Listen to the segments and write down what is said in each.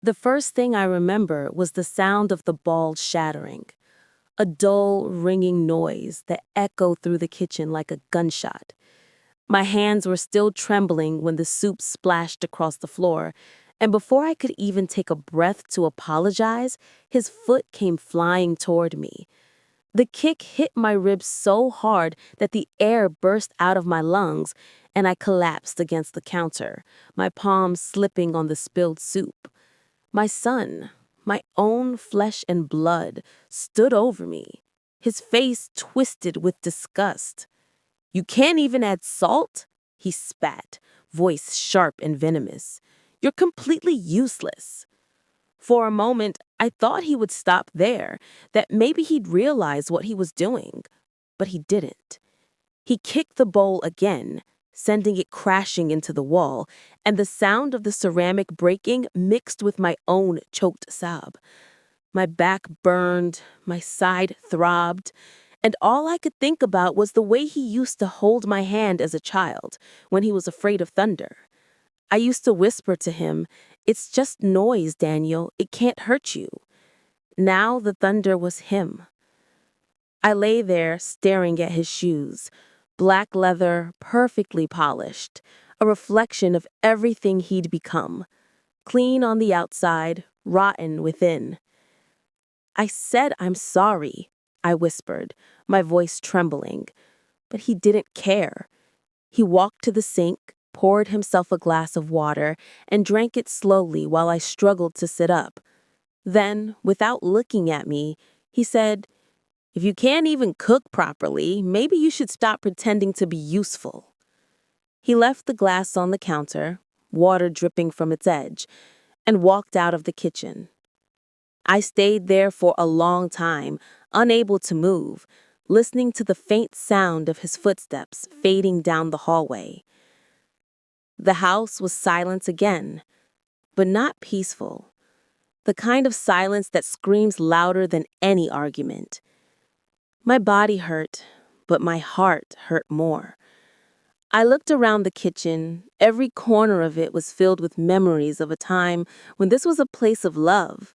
The first thing I remember was the sound of the ball shattering, a dull, ringing noise that echoed through the kitchen like a gunshot. My hands were still trembling when the soup splashed across the floor, and before I could even take a breath to apologize, his foot came flying toward me. The kick hit my ribs so hard that the air burst out of my lungs, and I collapsed against the counter, my palms slipping on the spilled soup. My son, my own flesh and blood, stood over me, his face twisted with disgust. "You can't even add salt?" he spat, voice sharp and venomous. "You're completely useless." For a moment, I thought he would stop there, that maybe he'd realize what he was doing. But he didn't. He kicked the bowl again, sending it crashing into the wall, and the sound of the ceramic breaking mixed with my own choked sob. My back burned, my side throbbed, and all I could think about was the way he used to hold my hand as a child when he was afraid of thunder. I used to whisper to him, "It's just noise, Daniel. It can't hurt you." Now the thunder was him. I lay there staring at his shoes, black leather, perfectly polished, a reflection of everything he'd become. Clean on the outside, rotten within. "I said I'm sorry," I whispered, my voice trembling. But he didn't care. He walked to the sink, poured himself a glass of water, and drank it slowly while I struggled to sit up. Then, without looking at me, he said, "If you can't even cook properly, maybe you should stop pretending to be useful." He left the glass on the counter, water dripping from its edge, and walked out of the kitchen. I stayed there for a long time, unable to move, listening to the faint sound of his footsteps fading down the hallway. The house was silent again, but not peaceful. The kind of silence that screams louder than any argument. My body hurt, but my heart hurt more. I looked around the kitchen. Every corner of it was filled with memories of a time when this was a place of love.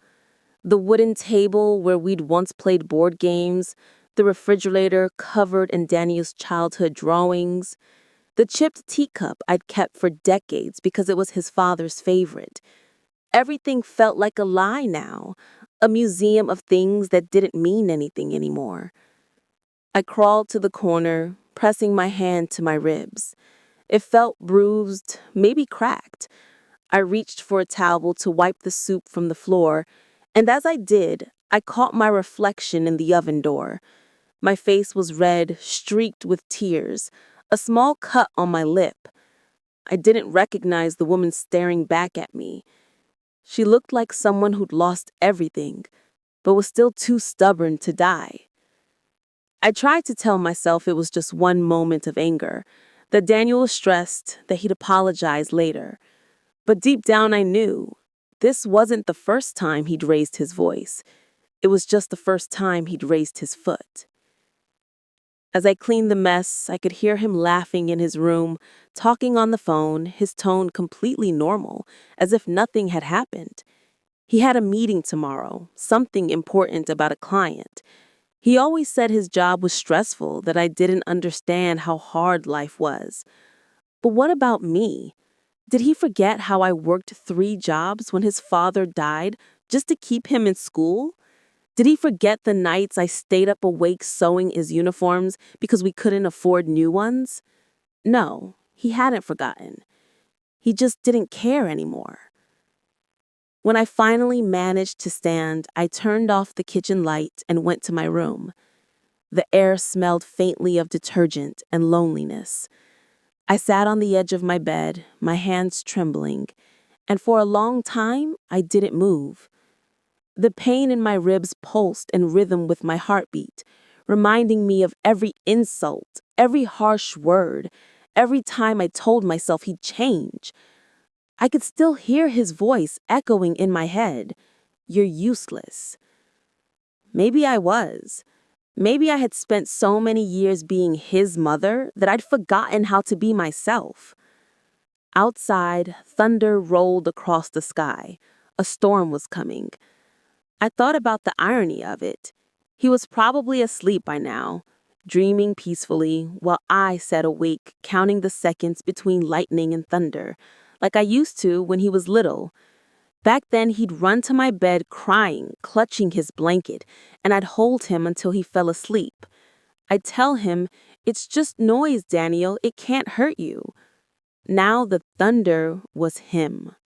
The wooden table where we'd once played board games, the refrigerator covered in Daniel's childhood drawings, the chipped teacup I'd kept for decades because it was his father's favorite. Everything felt like a lie now, a museum of things that didn't mean anything anymore. I crawled to the corner, pressing my hand to my ribs. It felt bruised, maybe cracked. I reached for a towel to wipe the soup from the floor, and as I did, I caught my reflection in the oven door. My face was red, streaked with tears, a small cut on my lip. I didn't recognize the woman staring back at me. She looked like someone who'd lost everything, but was still too stubborn to die. I tried to tell myself it was just one moment of anger, that Daniel was stressed, that he'd apologize later. But deep down I knew this wasn't the first time he'd raised his voice. It was just the first time he'd raised his foot. As I cleaned the mess, I could hear him laughing in his room, talking on the phone, his tone completely normal, as if nothing had happened. He had a meeting tomorrow, something important about a client. He always said his job was stressful, that I didn't understand how hard life was. But what about me? Did he forget how I worked 3 jobs when his father died just to keep him in school? Did he forget the nights I stayed up awake sewing his uniforms because we couldn't afford new ones? No, he hadn't forgotten. He just didn't care anymore. When I finally managed to stand, I turned off the kitchen light and went to my room. The air smelled faintly of detergent and loneliness. I sat on the edge of my bed, my hands trembling, and for a long time, I didn't move. The pain in my ribs pulsed in rhythm with my heartbeat, reminding me of every insult, every harsh word, every time I told myself he'd change. I could still hear his voice echoing in my head. "You're useless." Maybe I was. Maybe I had spent so many years being his mother that I'd forgotten how to be myself. Outside, thunder rolled across the sky, a storm was coming. I thought about the irony of it. He was probably asleep by now, dreaming peacefully, while I sat awake, counting the seconds between lightning and thunder, like I used to when he was little. Back then, he'd run to my bed crying, clutching his blanket, and I'd hold him until he fell asleep. I'd tell him, "It's just noise, Daniel, it can't hurt you." Now the thunder was him.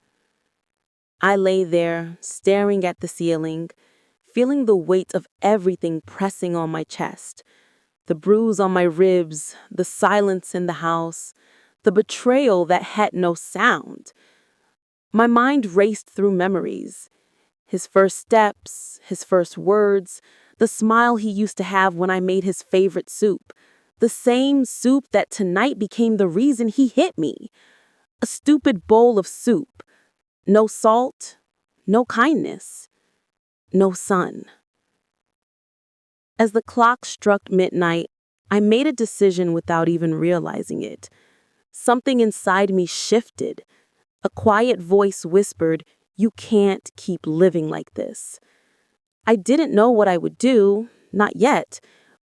I lay there, staring at the ceiling, feeling the weight of everything pressing on my chest. The bruise on my ribs, the silence in the house, the betrayal that had no sound. My mind raced through memories. His first steps, his first words, the smile he used to have when I made his favorite soup. The same soup that tonight became the reason he hit me. A stupid bowl of soup. No salt, no kindness, no sun. As the clock struck midnight, I made a decision without even realizing it. Something inside me shifted. A quiet voice whispered, "You can't keep living like this." I didn't know what I would do, not yet,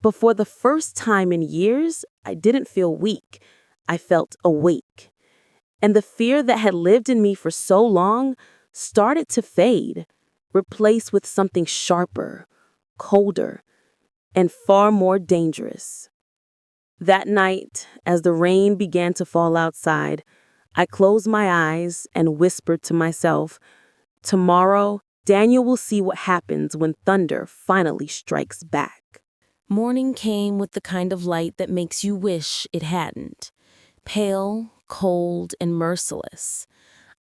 but for the first time in years, I didn't feel weak. I felt awake. And the fear that had lived in me for so long started to fade, replaced with something sharper, colder, and far more dangerous. That night, as the rain began to fall outside, I closed my eyes and whispered to myself, "Tomorrow, Daniel will see what happens when thunder finally strikes back." Morning came with the kind of light that makes you wish it hadn't. Pale, cold, and merciless.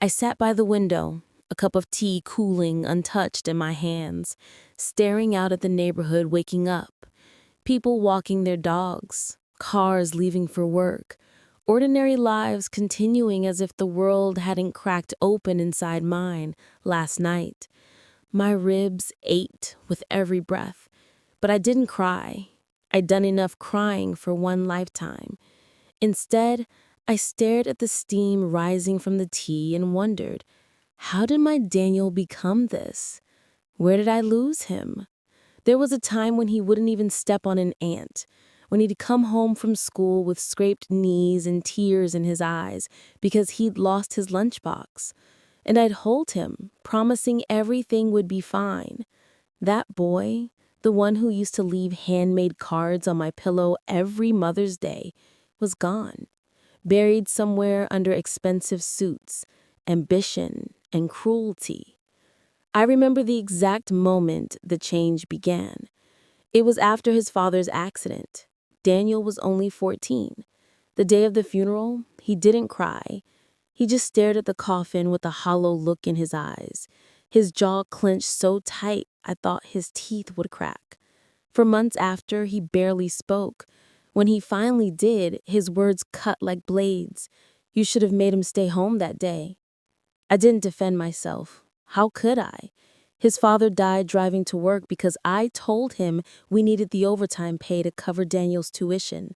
I sat by the window, a cup of tea cooling untouched in my hands, staring out at the neighborhood waking up. People walking their dogs, cars leaving for work, ordinary lives continuing as if the world hadn't cracked open inside mine last night. My ribs ached with every breath, but I didn't cry. I'd done enough crying for one lifetime. Instead, I stared at the steam rising from the tea and wondered, how did my Daniel become this? Where did I lose him? There was a time when he wouldn't even step on an ant, when he'd come home from school with scraped knees and tears in his eyes because he'd lost his lunchbox. And I'd hold him, promising everything would be fine. That boy, the one who used to leave handmade cards on my pillow every Mother's Day, was gone, buried somewhere under expensive suits, ambition, and cruelty. I remember the exact moment the change began. It was after his father's accident. Daniel was only 14. The day of the funeral, he didn't cry. He just stared at the coffin with a hollow look in his eyes. His jaw clenched so tight I thought his teeth would crack. For months after, he barely spoke. When he finally did, his words cut like blades. "You should have made him stay home that day." I didn't defend myself. How could I? His father died driving to work because I told him we needed the overtime pay to cover Daniel's tuition.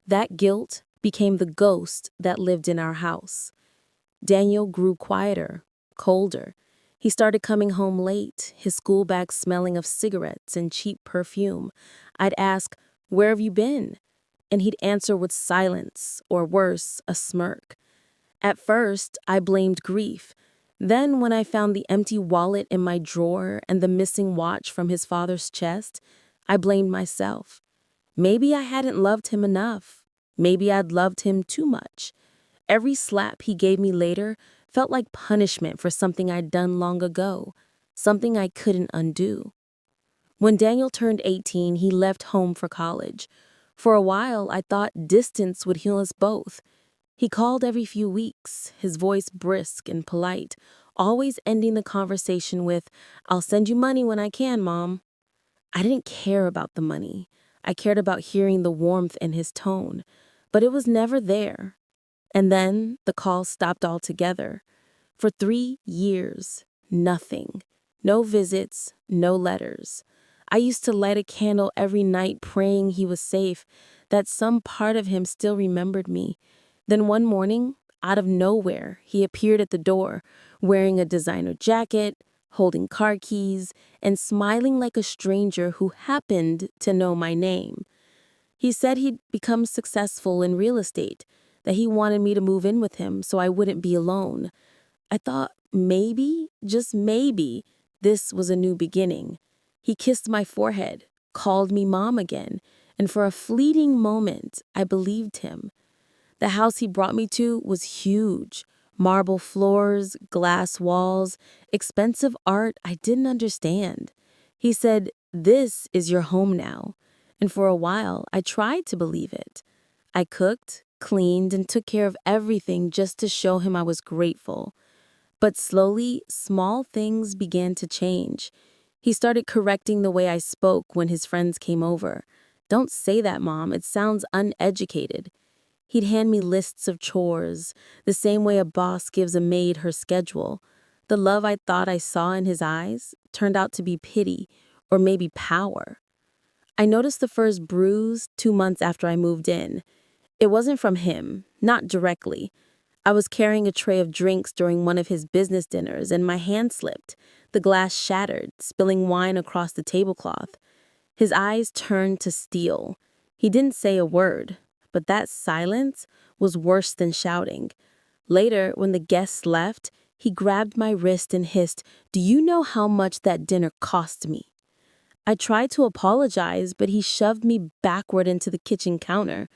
That guilt became the ghost that lived in our house. Daniel grew quieter, colder. He started coming home late, his school bag smelling of cigarettes and cheap perfume. I'd ask, "Where have you been?" And he'd answer with silence, or worse, a smirk. At first, I blamed grief. Then, when I found the empty wallet in my drawer and the missing watch from his father's chest, I blamed myself. Maybe I hadn't loved him enough. Maybe I'd loved him too much. Every slap he gave me later felt like punishment for something I'd done long ago, something I couldn't undo. When Daniel turned 18, he left home for college. For a while, I thought distance would heal us both. He called every few weeks, his voice brisk and polite, always ending the conversation with, "I'll send you money when I can, Mom." I didn't care about the money. I cared about hearing the warmth in his tone, but it was never there. And then the call stopped altogether. For 3 years, nothing. No visits, no letters. I used to light a candle every night praying he was safe, that some part of him still remembered me. Then one morning, out of nowhere, he appeared at the door, wearing a designer jacket, holding car keys, and smiling like a stranger who happened to know my name. He said he'd become successful in real estate, that he wanted me to move in with him so I wouldn't be alone. I thought maybe, just maybe, this was a new beginning. He kissed my forehead, called me mom again, and for a fleeting moment, I believed him. The house he brought me to was huge. Marble floors, glass walls, expensive art I didn't understand. He said, "This is your home now." And for a while, I tried to believe it. I cooked, cleaned, and took care of everything just to show him I was grateful. But slowly, small things began to change. He started correcting the way I spoke when his friends came over. "Don't say that, Mom. It sounds uneducated." He'd hand me lists of chores, the same way a boss gives a maid her schedule. The love I thought I saw in his eyes turned out to be pity, or maybe power. I noticed the first bruise 2 months after I moved in. It wasn't from him, not directly. I was carrying a tray of drinks during one of his business dinners, and my hand slipped. The glass shattered, spilling wine across the tablecloth. His eyes turned to steel. He didn't say a word, but that silence was worse than shouting. Later, when the guests left, he grabbed my wrist and hissed, "Do you know how much that dinner cost me?" I tried to apologize, but he shoved me backward into the kitchen counter.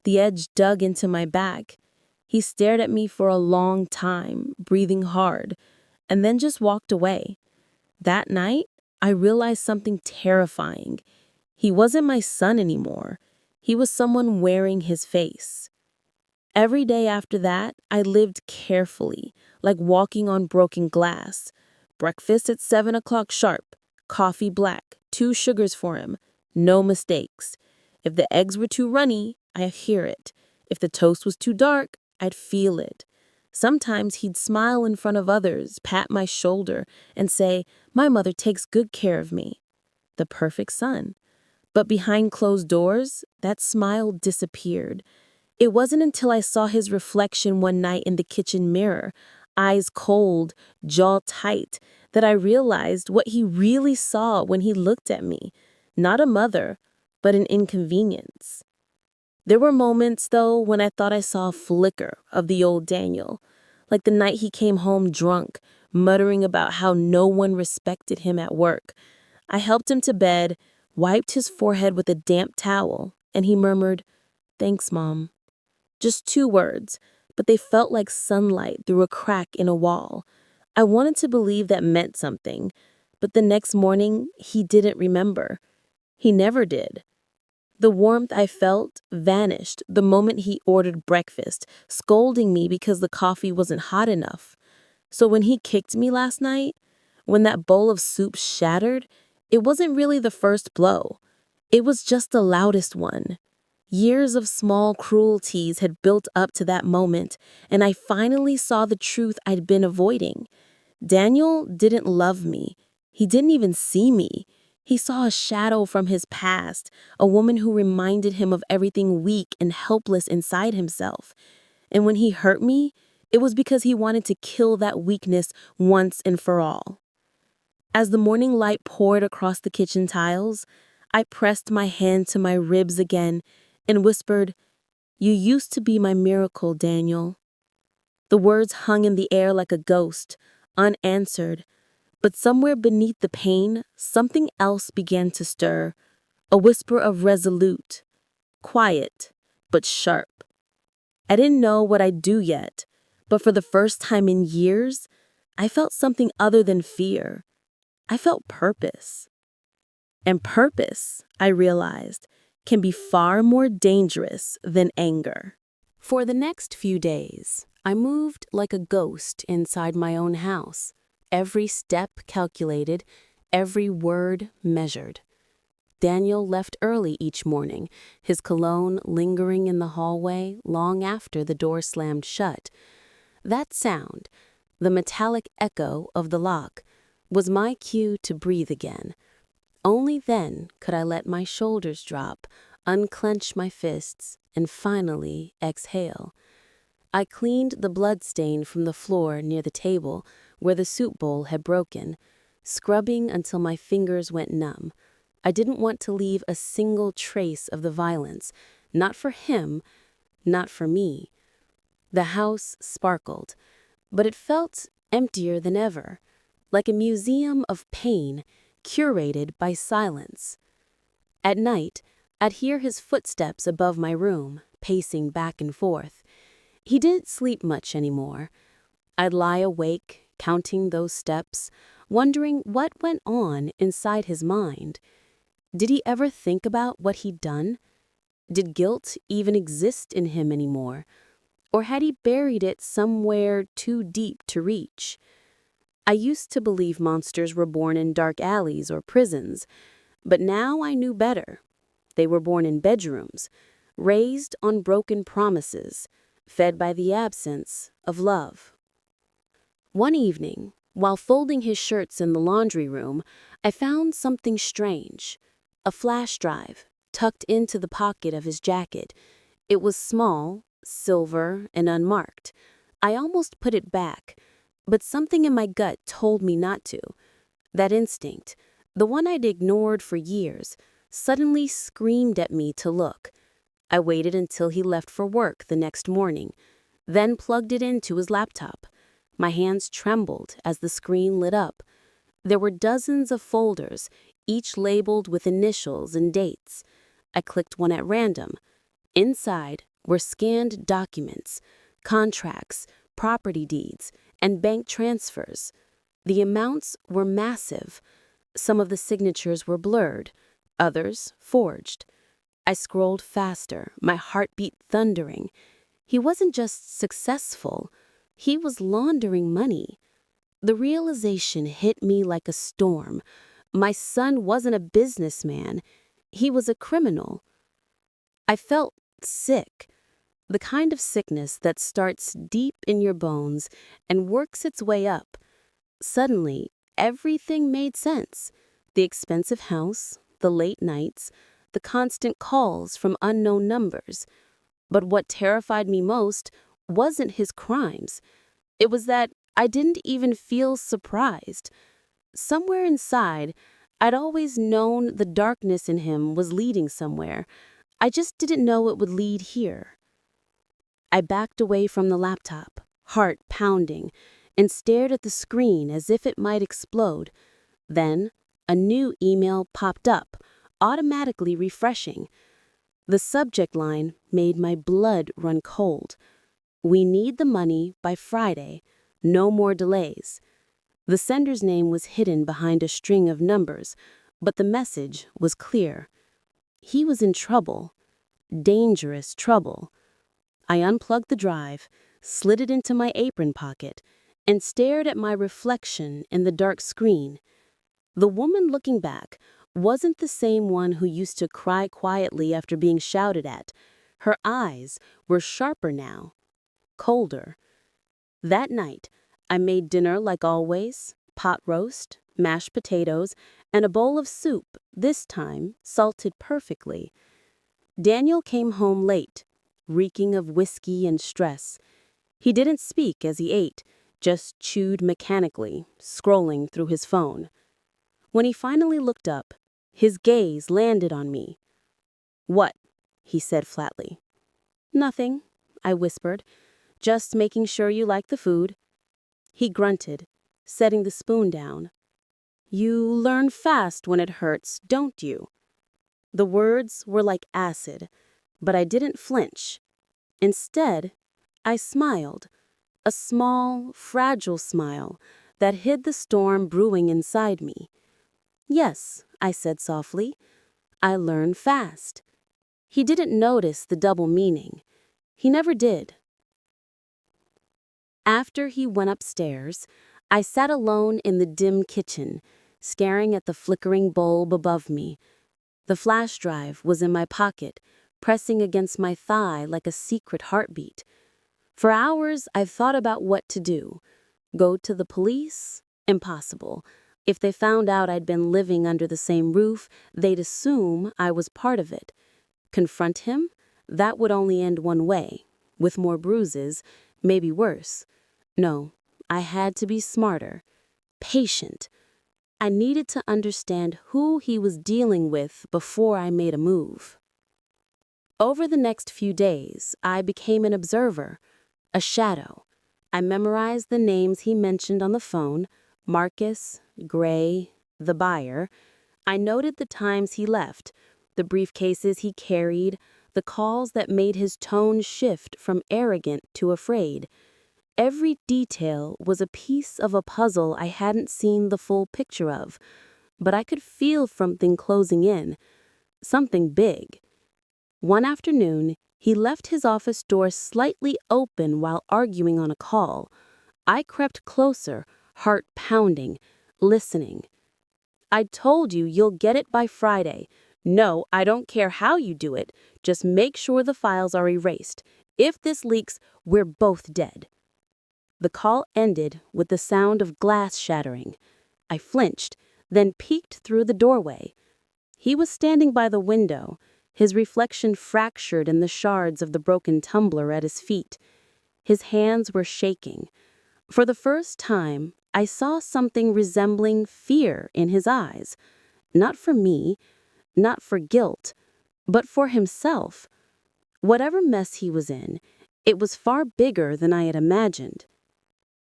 The edge dug into my back. He stared at me for a long time, breathing hard, and then just walked away. That night, I realized something terrifying. He wasn't my son anymore. He was someone wearing his face. Every day after that, I lived carefully, like walking on broken glass. Breakfast at 7 o'clock sharp, coffee black, 2 sugars for him, no mistakes. If the eggs were too runny, I'd hear it. If the toast was too dark, I'd feel it. Sometimes he'd smile in front of others, pat my shoulder, and say, "My mother takes good care of me." The perfect son. But behind closed doors, that smile disappeared. It wasn't until I saw his reflection one night in the kitchen mirror, eyes cold, jaw tight, that I realized what he really saw when he looked at me. Not a mother, but an inconvenience. There were moments, though, when I thought I saw a flicker of the old Daniel, like the night he came home drunk, muttering about how no one respected him at work. I helped him to bed, wiped his forehead with a damp towel, and he murmured, "Thanks, Mom." Just 2 words, but they felt like sunlight through a crack in a wall. I wanted to believe that meant something, but the next morning, he didn't remember. He never did. The warmth I felt vanished the moment he ordered breakfast, scolding me because the coffee wasn't hot enough. So when he kicked me last night, when that bowl of soup shattered, it wasn't really the first blow. It was just the loudest one. Years of small cruelties had built up to that moment, and I finally saw the truth I'd been avoiding. Daniel didn't love me. He didn't even see me. He saw a shadow from his past, a woman who reminded him of everything weak and helpless inside himself. And when he hurt me, it was because he wanted to kill that weakness once and for all. As the morning light poured across the kitchen tiles, I pressed my hand to my ribs again and whispered, "You used to be my miracle, Daniel." The words hung in the air like a ghost, unanswered, but somewhere beneath the pain, something else began to stir, a whisper of resolute, quiet, but sharp. I didn't know what I'd do yet, but for the first time in years, I felt something other than fear. I felt purpose. And purpose, I realized, can be far more dangerous than anger. For the next few days, I moved like a ghost inside my own house, every step calculated, every word measured. Daniel left early each morning, his cologne lingering in the hallway long after the door slammed shut. That sound, the metallic echo of the lock, was my cue to breathe again. Only then could I let my shoulders drop, unclench my fists, and finally exhale. I cleaned the blood stain from the floor near the table where the soup bowl had broken. scrubbing until my fingers went numb. I didn't want to leave a single trace of the violence, not for him, not for me. The house sparkled, but it felt emptier than ever, like a museum of pain curated by silence. At night, I'd hear his footsteps above my room, pacing back and forth. He didn't sleep much anymore. I'd lie awake, counting those steps, wondering what went on inside his mind. Did he ever think about what he'd done? Did guilt even exist in him anymore? Or had he buried it somewhere too deep to reach? I used to believe monsters were born in dark alleys or prisons, but now I knew better. They were born in bedrooms, raised on broken promises, fed by the absence of love. One evening, while folding his shirts in the laundry room, I found something strange. A flash drive, tucked into the pocket of his jacket. It was small, silver, and unmarked. I almost put it back, but something in my gut told me not to. That instinct, the one I'd ignored for years, suddenly screamed at me to look. I waited until he left for work the next morning, then plugged it into his laptop. My hands trembled as the screen lit up. There were dozens of folders, each labeled with initials and dates. I clicked one at random. Inside were scanned documents, contracts, property deeds, and bank transfers. The amounts were massive. Some of the signatures were blurred, others forged. I scrolled faster, my heartbeat thundering. He wasn't just successful, he was laundering money. The realization hit me like a storm. My son wasn't a businessman, he was a criminal. I felt sick, the kind of sickness that starts deep in your bones and works its way up. Suddenly, everything made sense. The expensive house, the late nights, the constant calls from unknown numbers. But what terrified me most wasn't his crimes. It was that I didn't even feel surprised. Somewhere inside, I'd always known the darkness in him was leading somewhere. I just didn't know it would lead here. I backed away from the laptop, heart pounding, and stared at the screen as if it might explode. Then, a new email popped up, automatically refreshing. The subject line made my blood run cold. "We need the money by Friday. No more delays." The sender's name was hidden behind a string of numbers, but the message was clear. He was in trouble. Dangerous trouble. I unplugged the drive, slid it into my apron pocket, and stared at my reflection in the dark screen. The woman looking back wasn't the same one who used to cry quietly after being shouted at. Her eyes were sharper now, colder. That night, I made dinner like always, pot roast, mashed potatoes, and a bowl of soup, this time salted perfectly. Daniel came home late, reeking of whiskey and stress. He didn't speak as he ate, just chewed mechanically, scrolling through his phone. When he finally looked up, his gaze landed on me. "What?" he said flatly. "Nothing," I whispered. "Just making sure you like the food." He grunted, setting the spoon down. "You learn fast when it hurts, don't you?" The words were like acid, but I didn't flinch. Instead, I smiled, a small, fragile smile that hid the storm brewing inside me. "Yes," I said softly, "I learn fast." He didn't notice the double meaning. He never did. After he went upstairs, I sat alone in the dim kitchen, staring at the flickering bulb above me. The flash drive was in my pocket, pressing against my thigh like a secret heartbeat. For hours, I've thought about what to do. Go to the police? Impossible. If they found out I'd been living under the same roof, they'd assume I was part of it. Confront him? That would only end one way, with more bruises, maybe worse. No, I had to be smarter, patient. I needed to understand who he was dealing with before I made a move. Over the next few days, I became an observer, a shadow. I memorized the names he mentioned on the phone: Marcus, Gray, the buyer. I noted the times he left, the briefcases he carried, the calls that made his tone shift from arrogant to afraid. Every detail was a piece of a puzzle I hadn't seen the full picture of, but I could feel something closing in, something big. One afternoon, he left his office door slightly open while arguing on a call. I crept closer, heart pounding, listening. "I told you you'll get it by Friday. No, I don't care how you do it. Just make sure the files are erased. If this leaks, we're both dead." The call ended with the sound of glass shattering. I flinched, then peeked through the doorway. He was standing by the window, his reflection fractured in the shards of the broken tumbler at his feet. His hands were shaking. For the first time, I saw something resembling fear in his eyes. Not for me, not for guilt, but for himself. Whatever mess he was in, it was far bigger than I had imagined.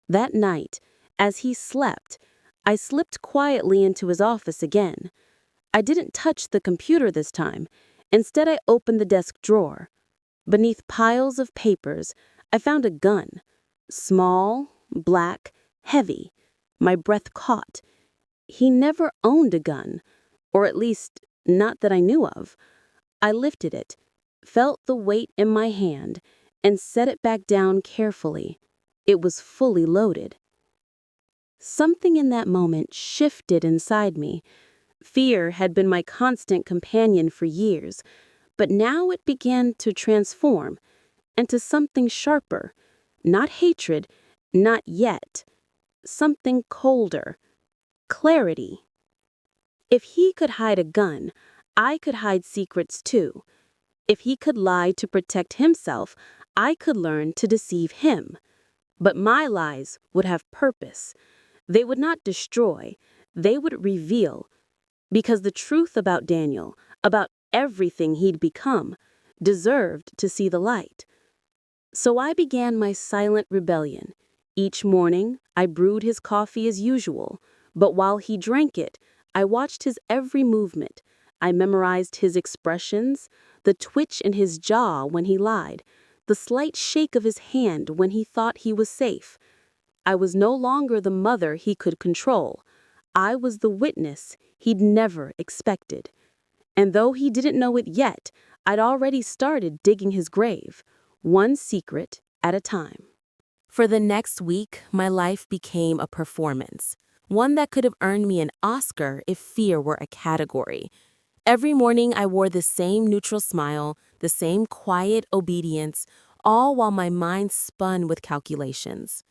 That night, as he slept, I slipped quietly into his office again. I didn't touch the computer this time. Instead, I opened the desk drawer. Beneath piles of papers, I found a gun. Small, black, heavy. My breath caught. He never owned a gun, or at least, not that I knew of. I lifted it, felt the weight in my hand, and set it back down carefully. It was fully loaded. Something in that moment shifted inside me. Fear had been my constant companion for years, but now it began to transform into something sharper. Not hatred, not yet. Something colder. Clarity. If he could hide a gun, I could hide secrets too. If he could lie to protect himself, I could learn to deceive him. But my lies would have purpose. They would not destroy, they would reveal. Because the truth about Daniel, about everything he'd become, deserved to see the light. So I began my silent rebellion. Each morning, I brewed his coffee as usual, but while he drank it, I watched his every movement. I memorized his expressions, the twitch in his jaw when he lied, the slight shake of his hand when he thought he was safe. I was no longer the mother he could control. I was the witness he'd never expected. And though he didn't know it yet, I'd already started digging his grave, one secret at a time. For the next week, my life became a performance, one that could have earned me an Oscar if fear were a category. Every morning I wore the same neutral smile, the same quiet obedience, all while my mind spun with calculations.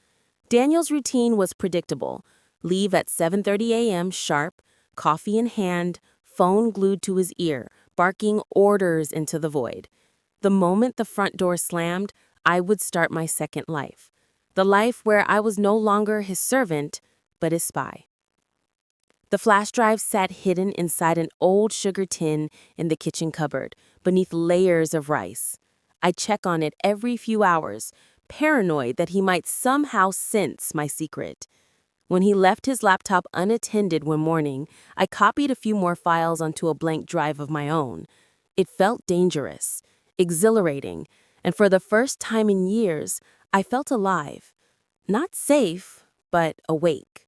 Daniel's routine was predictable. Leave at 7:30 a.m. sharp, coffee in hand, phone glued to his ear, barking orders into the void. The moment the front door slammed, I would start my second life. The life where I was no longer his servant, but his spy. The flash drive sat hidden inside an old sugar tin in the kitchen cupboard, beneath layers of rice. I'd check on it every few hours, paranoid that he might somehow sense my secret. When he left his laptop unattended one morning, I copied a few more files onto a blank drive of my own. It felt dangerous, exhilarating, and for the first time in years, I felt alive. Not safe, but awake.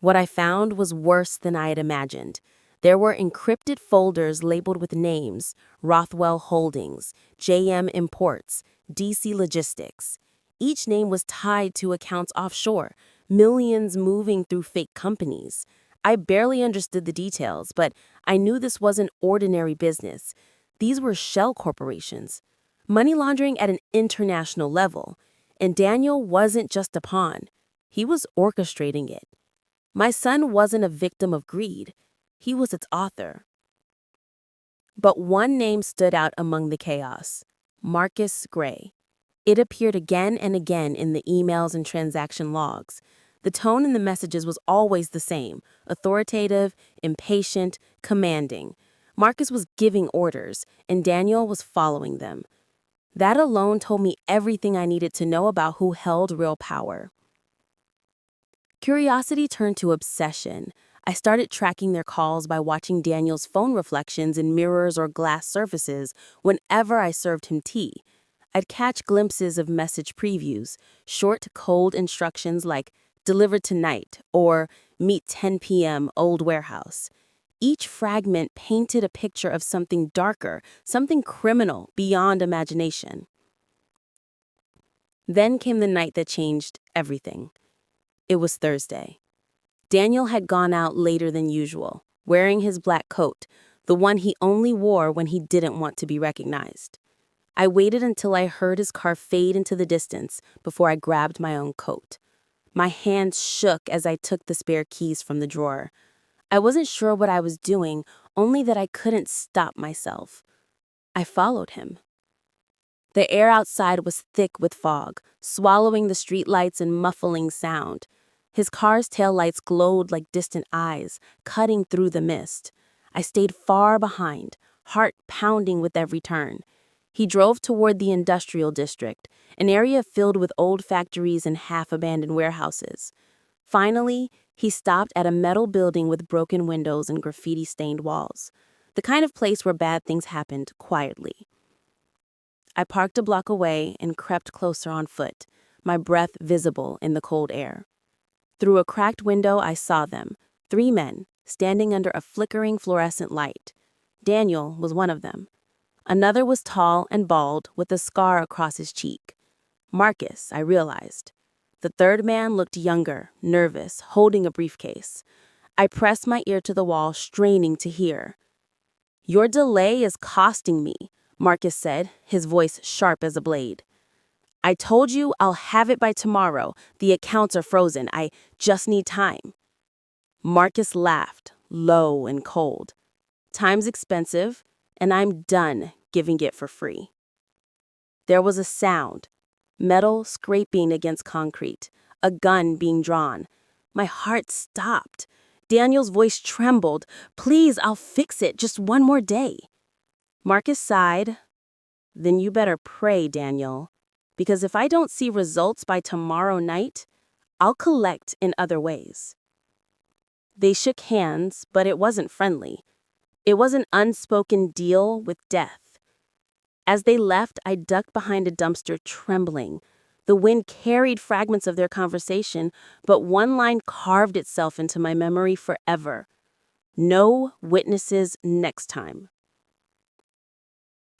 What I found was worse than I had imagined. There were encrypted folders labeled with names: Rothwell Holdings, JM Imports, DC Logistics. Each name was tied to accounts offshore, millions moving through fake companies. I barely understood the details, but I knew this wasn't ordinary business. These were shell corporations, money laundering at an international level. And Daniel wasn't just a pawn. He was orchestrating it. My son wasn't a victim of greed. He was its author. But one name stood out among the chaos: Marcus Gray. It appeared again and again in the emails and transaction logs. The tone in the messages was always the same: authoritative, impatient, commanding. Marcus was giving orders, and Daniel was following them. That alone told me everything I needed to know about who held real power. Curiosity turned to obsession. I started tracking their calls by watching Daniel's phone reflections in mirrors or glass surfaces whenever I served him tea. I'd catch glimpses of message previews, short, cold instructions like "deliver tonight" or "meet 10 p.m. old warehouse." Each fragment painted a picture of something darker, something criminal beyond imagination. Then came the night that changed everything. It was Thursday. Daniel had gone out later than usual, wearing his black coat, the one he only wore when he didn't want to be recognized. I waited until I heard his car fade into the distance before I grabbed my own coat. My hands shook as I took the spare keys from the drawer. I wasn't sure what I was doing, only that I couldn't stop myself. I followed him. The air outside was thick with fog, swallowing the streetlights and muffling sound. His car's taillights glowed like distant eyes, cutting through the mist. I stayed far behind, heart pounding with every turn. He drove toward the industrial district, an area filled with old factories and half-abandoned warehouses. Finally, he stopped at a metal building with broken windows and graffiti-stained walls, the kind of place where bad things happened quietly. I parked a block away and crept closer on foot, my breath visible in the cold air. Through a cracked window, I saw them, 3 men, standing under a flickering fluorescent light. Daniel was one of them. Another was tall and bald, with a scar across his cheek. Marcus, I realized. The third man looked younger, nervous, holding a briefcase. I pressed my ear to the wall, straining to hear. "Your delay is costing me," Marcus said, his voice sharp as a blade. "I told you I'll have it by tomorrow. The accounts are frozen. I just need time." Marcus laughed, low and cold. "Time's expensive, and I'm done giving it for free." There was a sound, metal scraping against concrete, a gun being drawn. My heart stopped. Daniel's voice trembled. "Please, I'll fix it. Just one more day." Marcus sighed. "Then you better pray, Daniel, because if I don't see results by tomorrow night, I'll collect in other ways." They shook hands, but it wasn't friendly. It was an unspoken deal with death. As they left, I ducked behind a dumpster, trembling. The wind carried fragments of their conversation, but one line carved itself into my memory forever. "No witnesses next time."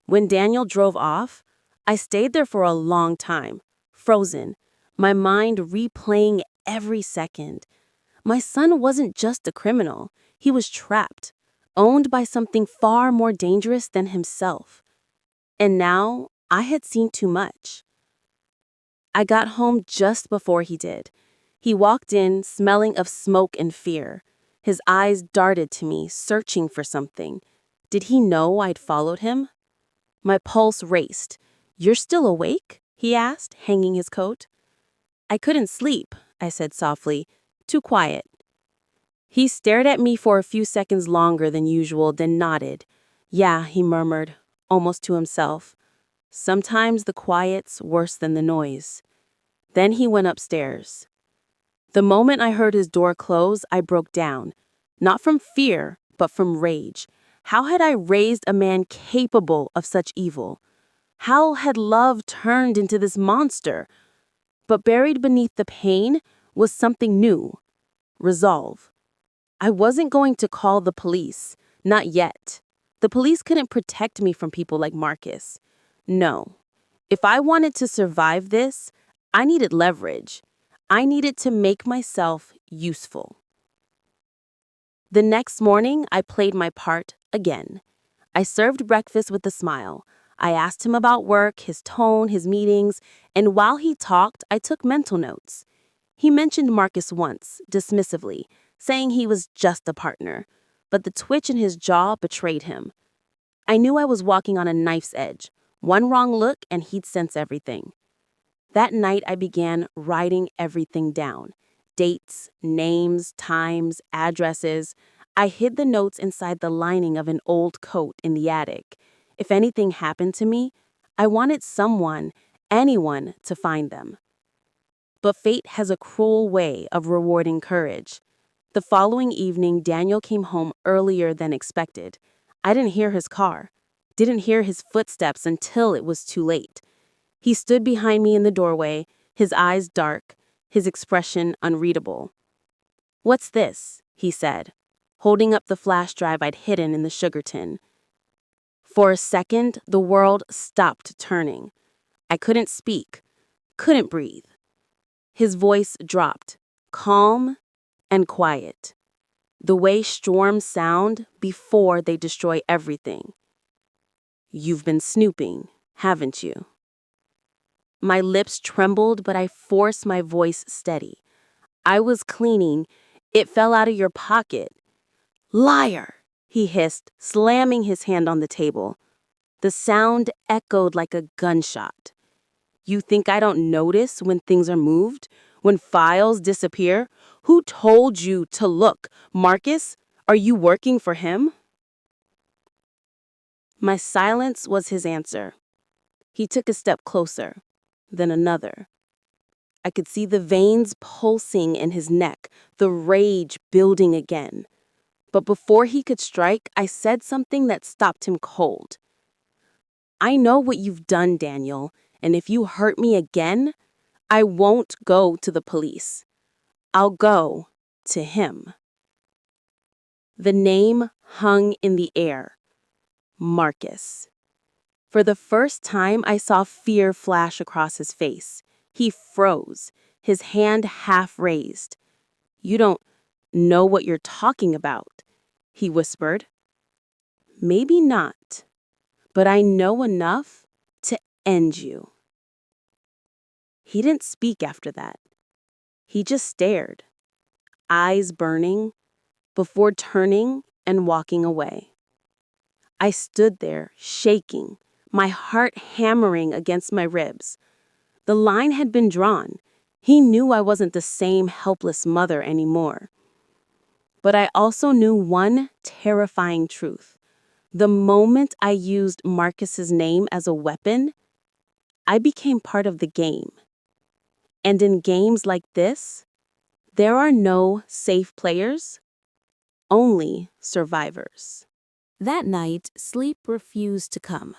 When Daniel drove off, I stayed there for a long time, frozen, my mind replaying every second. My son wasn't just a criminal. He was trapped, owned by something far more dangerous than himself. And now I had seen too much. I got home just before he did. He walked in, smelling of smoke and fear. His eyes darted to me, searching for something. Did he know I'd followed him? My pulse raced. "You're still awake?" he asked, hanging his coat. "I couldn't sleep," I said softly. "Too quiet." He stared at me for a few seconds longer than usual, then nodded. "Yeah," he murmured, almost to himself. "Sometimes the quiet's worse than the noise." Then he went upstairs. The moment I heard his door close, I broke down. Not from fear, but from rage. How had I raised a man capable of such evil? How had love turned into this monster? But buried beneath the pain was something new: resolve. I wasn't going to call the police, not yet. The police couldn't protect me from people like Marcus. No. If I wanted to survive this, I needed leverage. I needed to make myself useful. The next morning, I played my part again. I served breakfast with a smile. I asked him about work, his tone, his meetings, and while he talked, I took mental notes. He mentioned Marcus once, dismissively, saying he was just a partner, but the twitch in his jaw betrayed him. I knew I was walking on a knife's edge. One wrong look and he'd sense everything. That night I began writing everything down. Dates, names, times, addresses. I hid the notes inside the lining of an old coat in the attic. If anything happened to me, I wanted someone, anyone, to find them. But fate has a cruel way of rewarding courage. The following evening, Daniel came home earlier than expected. I didn't hear his car, didn't hear his footsteps until it was too late. He stood behind me in the doorway, his eyes dark, his expression unreadable. "What's this?" he said, holding up the flash drive I'd hidden in the sugar tin. For a second, the world stopped turning. I couldn't speak, couldn't breathe. His voice dropped, calm and quiet, the way storms sound before they destroy everything. "You've been snooping, haven't you?" My lips trembled, but I forced my voice steady. "I was cleaning. It fell out of your pocket." "Liar!" he hissed, slamming his hand on the table. The sound echoed like a gunshot. "You think I don't notice when things are moved? When files disappear? Who told you to look? Marcus? Are you working for him?" My silence was his answer. He took a step closer, then another. I could see the veins pulsing in his neck, the rage building again. But before he could strike, I said something that stopped him cold. "I know what you've done, Daniel, and if you hurt me again, I won't go to the police. I'll go to him." The name hung in the air. Marcus. For the first time, I saw fear flash across his face. He froze, his hand half raised. "You don't know what you're talking about," he whispered. "Maybe not, but I know enough to end you." He didn't speak after that. He just stared, eyes burning, before turning and walking away. I stood there, shaking, my heart hammering against my ribs. The line had been drawn. He knew I wasn't the same helpless mother anymore. But I also knew one terrifying truth. The moment I used Marcus's name as a weapon, I became part of the game. And in games like this, there are no safe players, only survivors. That night, sleep refused to come.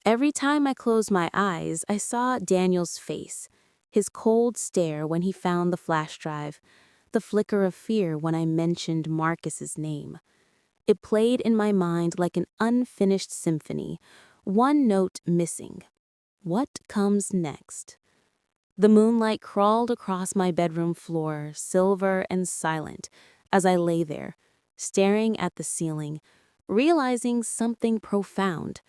Every time I closed my eyes, I saw Daniel's face, his cold stare when he found the flash drive, the flicker of fear when I mentioned Marcus's name. It played in my mind like an unfinished symphony, one note missing. What comes next? The moonlight crawled across my bedroom floor, silver and silent, as I lay there, staring at the ceiling, realizing something profound.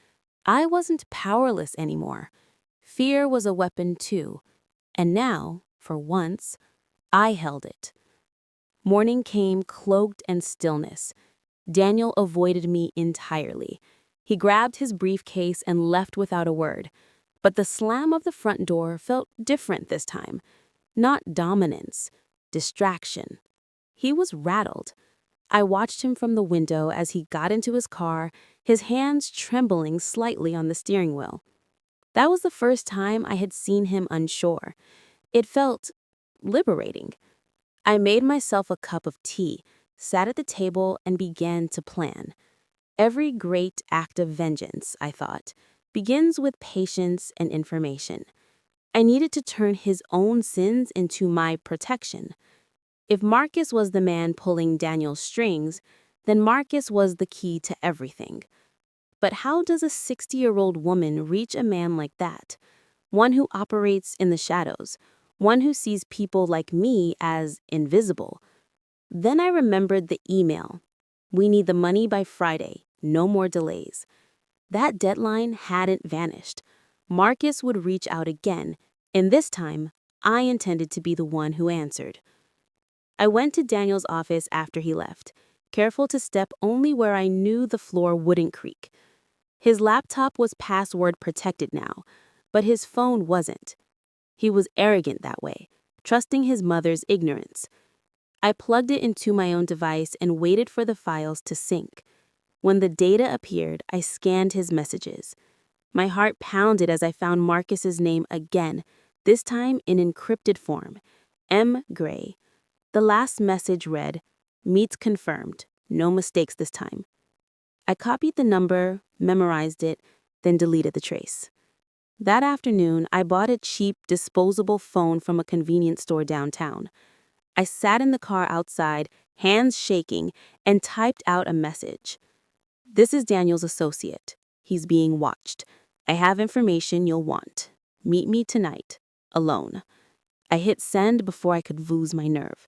I wasn't powerless anymore. Fear was a weapon too, and now, for once, I held it. Morning came cloaked in stillness. Daniel avoided me entirely. He grabbed his briefcase and left without a word. But the slam of the front door felt different this time. Not dominance, distraction. He was rattled. I watched him from the window as he got into his car, his hands trembling slightly on the steering wheel. That was the first time I had seen him unsure. It felt liberating. I made myself a cup of tea, sat at the table, and began to plan. Every great act of vengeance, I thought, begins with patience and information. I needed to turn his own sins into my protection. If Marcus was the man pulling Daniel's strings, then Marcus was the key to everything. But how does a 60-year-old woman reach a man like that? One who operates in the shadows, one who sees people like me as invisible. Then I remembered the email. "We need the money by Friday, no more delays." That deadline hadn't vanished. Marcus would reach out again, and this time, I intended to be the one who answered. I went to Daniel's office after he left, careful to step only where I knew the floor wouldn't creak. His laptop was password protected now, but his phone wasn't. He was arrogant that way, trusting his mother's ignorance. I plugged it into my own device and waited for the files to sync. When the data appeared, I scanned his messages. My heart pounded as I found Marcus's name again, this time in encrypted form. M. Gray. The last message read, "Meet confirmed. No mistakes this time." I copied the number, memorized it, then deleted the trace. That afternoon, I bought a cheap, disposable phone from a convenience store downtown. I sat in the car outside, hands shaking, and typed out a message. "This is Daniel's associate. He's being watched. I have information you'll want. Meet me tonight. Alone." I hit send before I could lose my nerve.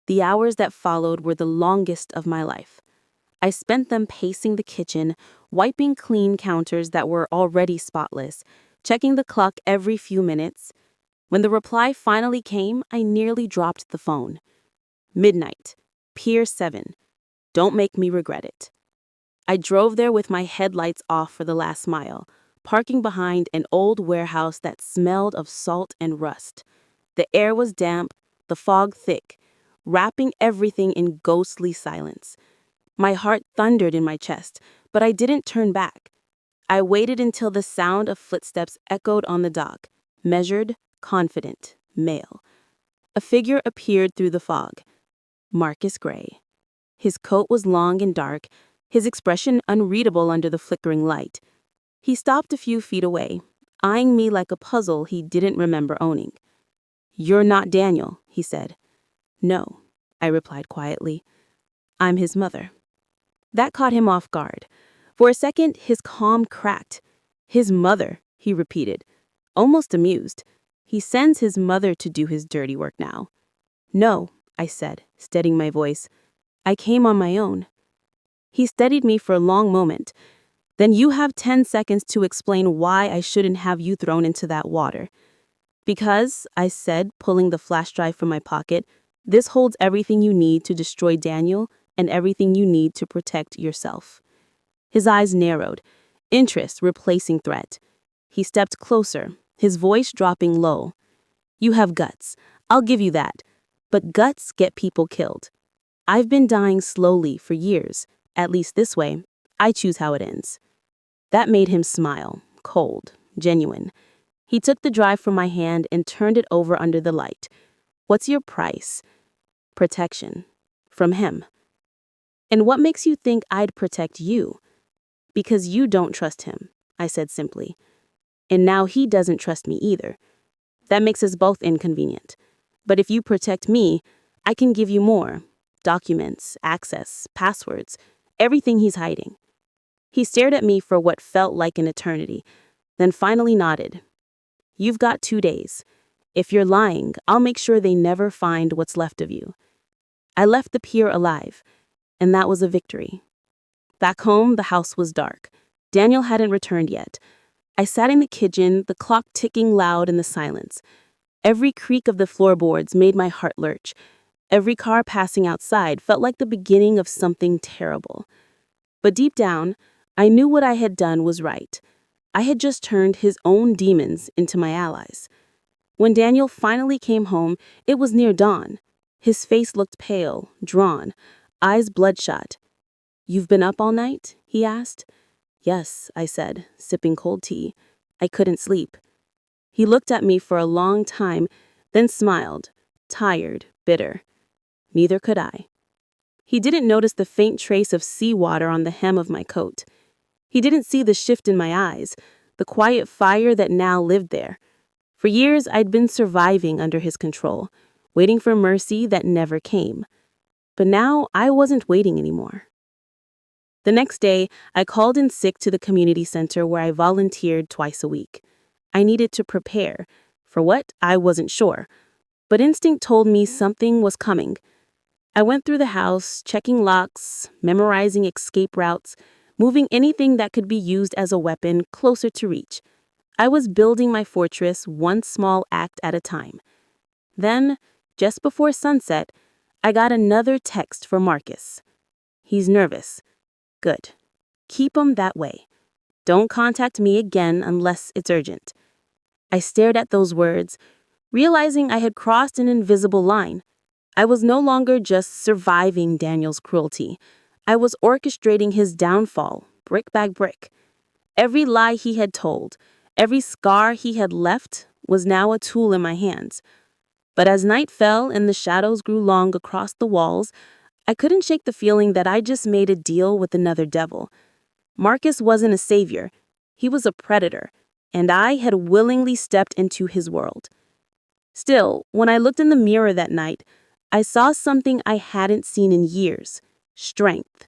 The hours that followed were the longest of my life. I spent them pacing the kitchen, wiping clean counters that were already spotless, checking the clock every few minutes. When the reply finally came, I nearly dropped the phone. "Midnight. Pier 7. Don't make me regret it." I drove there with my headlights off for the last mile, parking behind an old warehouse that smelled of salt and rust. The air was damp, the fog thick, wrapping everything in ghostly silence. My heart thundered in my chest, but I didn't turn back. I waited until the sound of footsteps echoed on the dock. Measured, confident, male. A figure appeared through the fog. Marcus Gray. His coat was long and dark, his expression unreadable under the flickering light. He stopped a few feet away, eyeing me like a puzzle he didn't remember owning. "You're not Daniel," he said. "No," I replied quietly. "I'm his mother." That caught him off guard. For a second, his calm cracked. "His mother," he repeated, almost amused. "He sends his mother to do his dirty work now." "No," I said, steadying my voice. "I came on my own." He studied me for a long moment. "Then you have 10 seconds to explain why I shouldn't have you thrown into that water." "Because," I said, pulling the flash drive from my pocket, "this holds everything you need to destroy Daniel and everything you need to protect yourself." His eyes narrowed, interest replacing threat. He stepped closer, his voice dropping low. "You have guts. I'll give you that. But guts get people killed. I've been dying slowly for years. At least this way, I choose how it ends." That made him smile, cold, genuine. He took the drive from my hand and turned it over under the light. "What's your price?" "Protection. From him." "And what makes you think I'd protect you?" "Because you don't trust him," I said simply. "And now he doesn't trust me either. That makes us both inconvenient. But if you protect me, I can give you more. Documents, access, passwords, everything he's hiding." He stared at me for what felt like an eternity, then finally nodded. "You've got 2 days. If you're lying, I'll make sure they never find what's left of you." I left the pier alive, and that was a victory. Back home, the house was dark. Daniel hadn't returned yet. I sat in the kitchen, the clock ticking loud in the silence. Every creak of the floorboards made my heart lurch. Every car passing outside felt like the beginning of something terrible. But deep down, I knew what I had done was right. I had just turned his own demons into my allies. When Daniel finally came home, it was near dawn. His face looked pale, drawn, eyes bloodshot. "You've been up all night?" he asked. "Yes," I said, sipping cold tea. "I couldn't sleep." He looked at me for a long time, then smiled, tired, bitter. Neither could I. He didn't notice the faint trace of seawater on the hem of my coat. He didn't see the shift in my eyes, the quiet fire that now lived there. For years, I'd been surviving under his control, waiting for mercy that never came. But now, I wasn't waiting anymore. The next day, I called in sick to the community center where I volunteered twice a week. I needed to prepare. For what? I wasn't sure. But instinct told me something was coming. I went through the house, checking locks, memorizing escape routes, moving anything that could be used as a weapon closer to reach. I was building my fortress one small act at a time. Then, just before sunset, I got another text from Marcus. "He's nervous." "Good. Keep him that way. Don't contact me again unless it's urgent." I stared at those words, Realizing I had crossed an invisible line, I was no longer just surviving Daniel's cruelty. I was orchestrating his downfall, brick by brick. Every lie he had told, every scar he had left, was now a tool in my hands. But as night fell and the shadows grew long across the walls, I couldn't shake the feeling that I just made a deal with another devil. Marcus wasn't a savior. He was a predator, and I had willingly stepped into his world. Still, when I looked in the mirror that night, I saw something I hadn't seen in years: strength.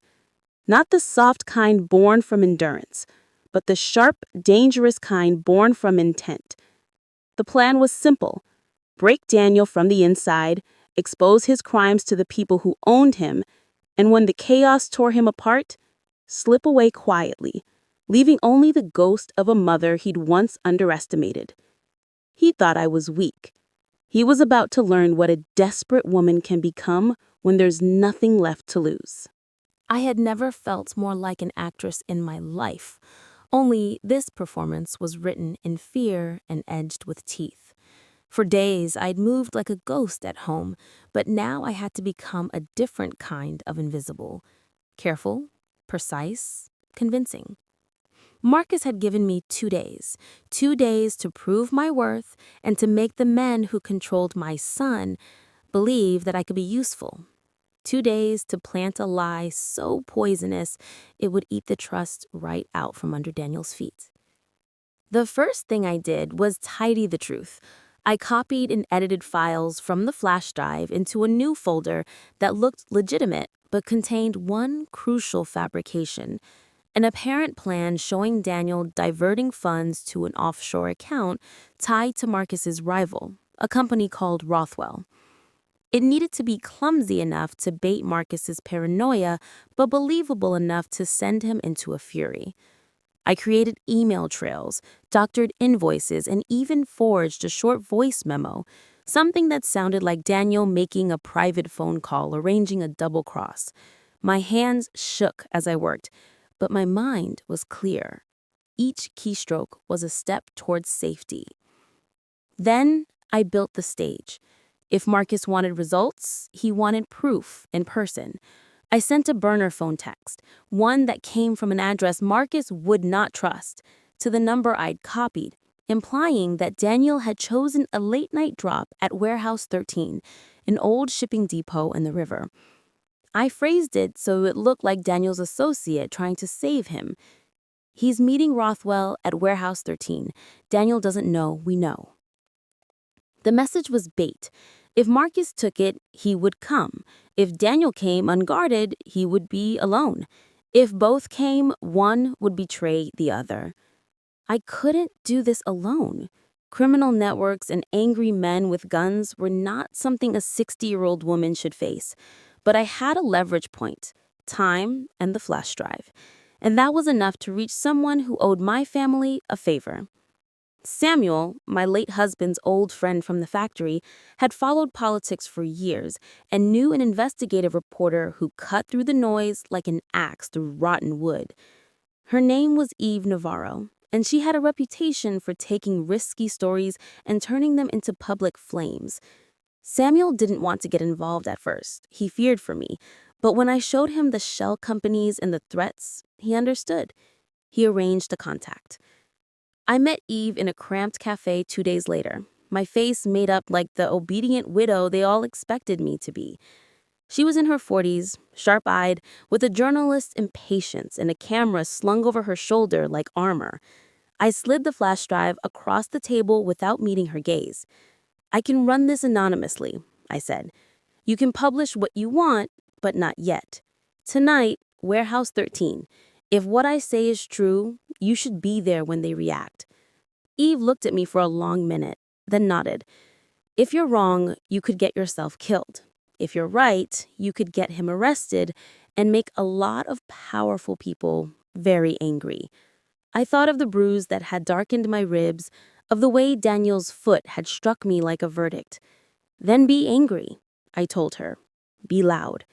Not the soft kind born from endurance, but the sharp, dangerous kind born from intent. The plan was simple: break Daniel from the inside, expose his crimes to the people who owned him, and when the chaos tore him apart, slip away quietly, leaving only the ghost of a mother he'd once underestimated. He thought I was weak. He was about to learn what a desperate woman can become when there's nothing left to lose. I had never felt more like an actress in my life, only this performance was written in fear and edged with teeth. For days, I'd moved like a ghost at home, but now I had to become a different kind of invisible. Careful, precise, convincing. Marcus had given me 2 days. 2 days to prove my worth and to make the men who controlled my son believe that I could be useful. 2 days to plant a lie so poisonous it would eat the trust right out from under Daniel's feet. The first thing I did was tidy the truth. I copied and edited files from the flash drive into a new folder that looked legitimate but contained one crucial fabrication: an apparent plan showing Daniel diverting funds to an offshore account tied to Marcus's rival, a company called Rothwell. It needed to be clumsy enough to bait Marcus's paranoia, but believable enough to send him into a fury. I created email trails, doctored invoices, and even forged a short voice memo, something that sounded like Daniel making a private phone call arranging a double cross. My hands shook as I worked, but my mind was clear. Each keystroke was a step towards safety. Then I built the stage. If Marcus wanted results, he wanted proof in person. I sent a burner phone text, one that came from an address Marcus would not trust, to the number I'd copied, implying that Daniel had chosen a late-night drop at Warehouse 13, an old shipping depot in the river. I phrased it so it looked like Daniel's associate trying to save him. He's meeting Rothwell at Warehouse 13. Daniel doesn't know we know. The message was bait. If Marcus took it, he would come. If Daniel came unguarded, he would be alone. If both came, one would betray the other. I couldn't do this alone. Criminal networks and angry men with guns were not something a 60-year-old woman should face. But I had a leverage point: time and the flash drive. And that was enough to reach someone who owed my family a favor. Samuel, my late husband's old friend from the factory, had followed politics for years and knew an investigative reporter who cut through the noise like an axe through rotten wood. Her name was Eve Navarro, and she had a reputation for taking risky stories and turning them into public flames. Samuel didn't want to get involved at first. He feared for me. But when I showed him the shell companies and the threats, he understood. He arranged a contact. I met Eve in a cramped cafe 2 days later, my face made up like the obedient widow they all expected me to be. She was in her 40s, sharp-eyed, with a journalist's impatience and a camera slung over her shoulder like armor. I slid the flash drive across the table without meeting her gaze. "I can run this anonymously," I said. "You can publish what you want, but not yet. Tonight, Warehouse 13. If what I say is true, you should be there when they react." Eve looked at me for a long minute, then nodded. "If you're wrong, you could get yourself killed. If you're right, you could get him arrested and make a lot of powerful people very angry." I thought of the bruise that had darkened my ribs, of the way Daniel's foot had struck me like a verdict. "Then be angry," I told her. "Be loud."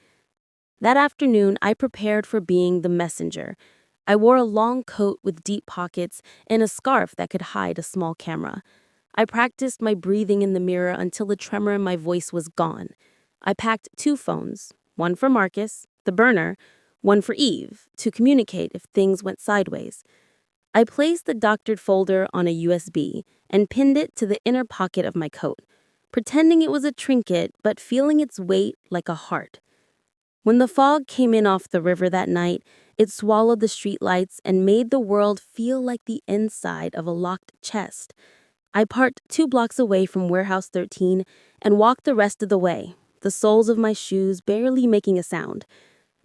That afternoon, I prepared for being the messenger. I wore a long coat with deep pockets and a scarf that could hide a small camera. I practiced my breathing in the mirror until the tremor in my voice was gone. I packed 2 phones, one for Marcus, the burner, one for Eve, to communicate if things went sideways. I placed the doctored folder on a USB and pinned it to the inner pocket of my coat, pretending it was a trinket but feeling its weight like a heart. When the fog came in off the river that night, it swallowed the streetlights and made the world feel like the inside of a locked chest. I parked 2 blocks away from Warehouse 13 and walked the rest of the way, the soles of my shoes barely making a sound.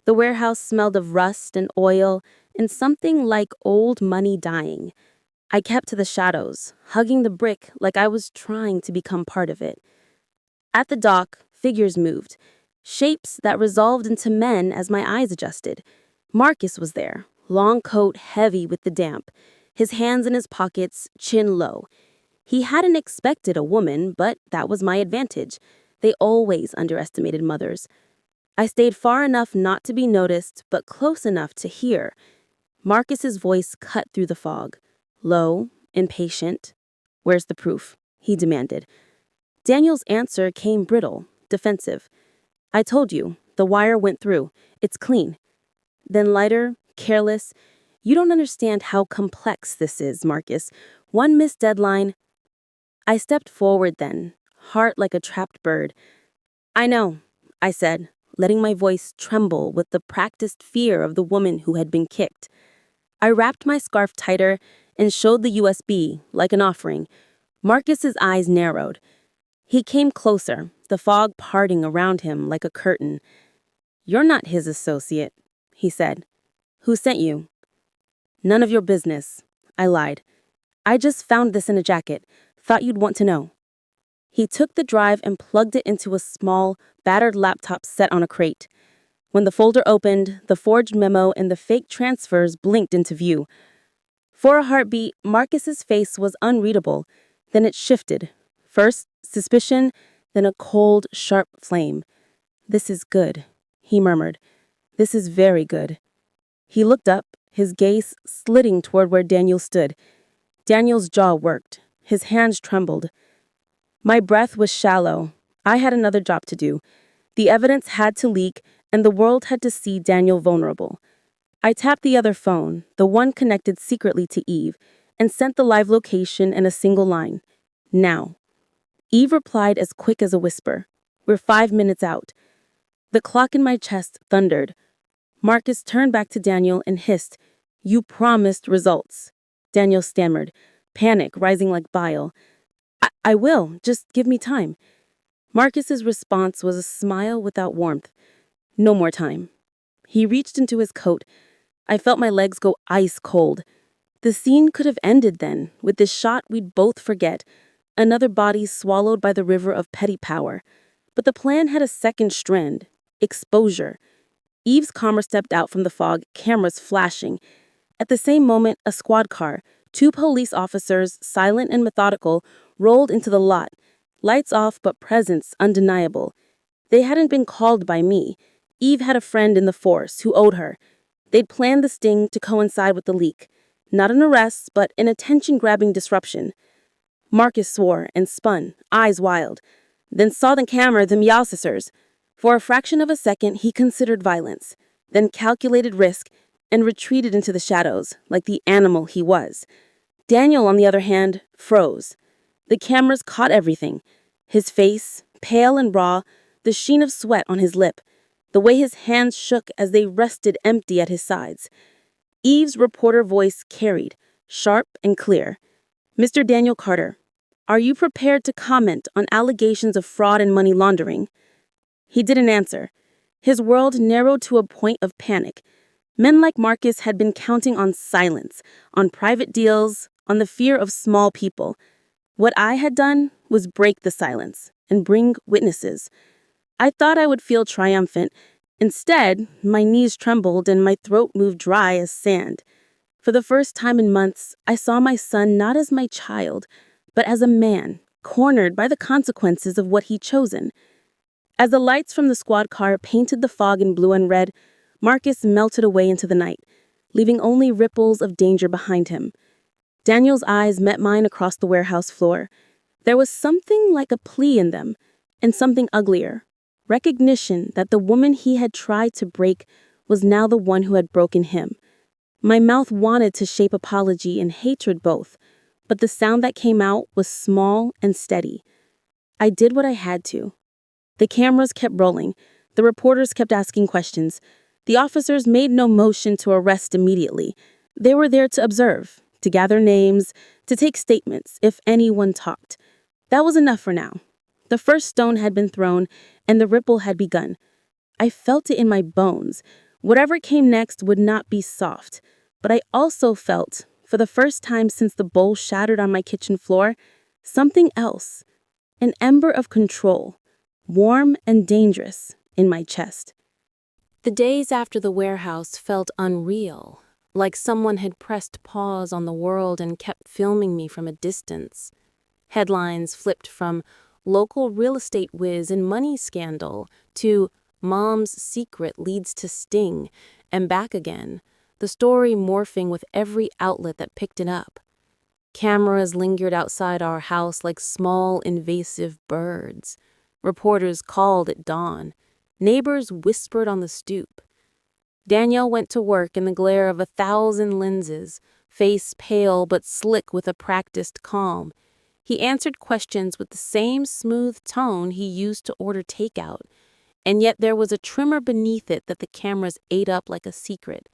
The warehouse smelled of rust and oil and something like old money dying. I kept to the shadows, hugging the brick like I was trying to become part of it. At the dock, figures moved, shapes that resolved into men as my eyes adjusted. Marcus was there, long coat heavy with the damp, his hands in his pockets, chin low. He hadn't expected a woman, but that was my advantage. They always underestimated mothers. I stayed far enough not to be noticed, but close enough to hear. Marcus's voice cut through the fog. Low, impatient. "Where's the proof?" he demanded. Daniel's answer came brittle, defensive. "I told you, the wire went through. It's clean." Then lighter, careless. "You don't understand how complex this is, Marcus. One missed deadline." I stepped forward then, heart like a trapped bird. "I know," I said, letting my voice tremble with the practiced fear of the woman who had been kicked. I wrapped my scarf tighter and showed the USB like an offering. Marcus's eyes narrowed. He came closer, the fog parting around him like a curtain. "You're not his associate," he said. "Who sent you?" "None of your business," I lied. "I just found this in a jacket. Thought you'd want to know." He took the drive and plugged it into a small, battered laptop set on a crate. When the folder opened, the forged memo and the fake transfers blinked into view. For a heartbeat, Marcus's face was unreadable. Then it shifted. First, suspicion, then a cold, sharp flame. "This is good," he murmured. "This is very good." He looked up, his gaze slitting toward where Daniel stood. Daniel's jaw worked. His hands trembled. My breath was shallow. I had another job to do. The evidence had to leak, and the world had to see Daniel vulnerable. I tapped the other phone, the one connected secretly to Eve, and sent the live location in a single line. "Now." Eve replied as quick as a whisper. "We're 5 minutes out." The clock in my chest thundered. Marcus turned back to Daniel and hissed, "You promised results." Daniel stammered, panic rising like bile. I will. Just give me time." Marcus's response was a smile without warmth. "No more time." He reached into his coat. I felt my legs go ice cold. The scene could have ended then, with this shot we'd both forget, another body swallowed by the river of petty power. But the plan had a second strand, exposure. Eve's calmer stepped out from the fog, cameras flashing. At the same moment, a squad car, 2 police officers, silent and methodical, rolled into the lot. Lights off, but presence undeniable. They hadn't been called by me. Eve had a friend in the force who owed her. They'd planned the sting to coincide with the leak. Not an arrest, but an attention-grabbing disruption. Marcus swore and spun, eyes wild. Then saw the camera them officers. For a fraction of a second, he considered violence, then calculated risk, and retreated into the shadows, like the animal he was. Daniel, on the other hand, froze. The cameras caught everything. His face, pale and raw, the sheen of sweat on his lip, the way his hands shook as they rested empty at his sides. Eve's reporter voice carried, sharp and clear. "Mr. Daniel Carter, are you prepared to comment on allegations of fraud and money laundering?" He didn't answer. His world narrowed to a point of panic. Men like Marcus had been counting on silence, on private deals, on the fear of small people. What I had done was break the silence and bring witnesses. I thought I would feel triumphant. Instead, my knees trembled and my throat moved dry as sand. For the first time in months, I saw my son not as my child, but as a man, cornered by the consequences of what he'd chosen. As the lights from the squad car painted the fog in blue and red, Marcus melted away into the night, leaving only ripples of danger behind him. Daniel's eyes met mine across the warehouse floor. There was something like a plea in them, and something uglier. Recognition that the woman he had tried to break was now the one who had broken him. My mouth wanted to shape apology and hatred both, but the sound that came out was small and steady. I did what I had to. The cameras kept rolling. The reporters kept asking questions. The officers made no motion to arrest immediately. They were there to observe, to gather names, to take statements if anyone talked. That was enough for now. The first stone had been thrown, and the ripple had begun. I felt it in my bones. Whatever came next would not be soft. But I also felt, for the first time since the bowl shattered on my kitchen floor, something else. An ember of control, warm and dangerous, in my chest. The days after the warehouse felt unreal, like someone had pressed pause on the world and kept filming me from a distance. Headlines flipped from local real estate whiz and money scandal to mom's secret leads to sting and back again, the story morphing with every outlet that picked it up. Cameras lingered outside our house like small invasive birds. Reporters called at dawn. Neighbors whispered on the stoop. Danielle went to work in the glare of 1,000 lenses, face pale but slick with a practiced calm. He answered questions with the same smooth tone he used to order takeout, and yet there was a tremor beneath it that the cameras ate up like a secret.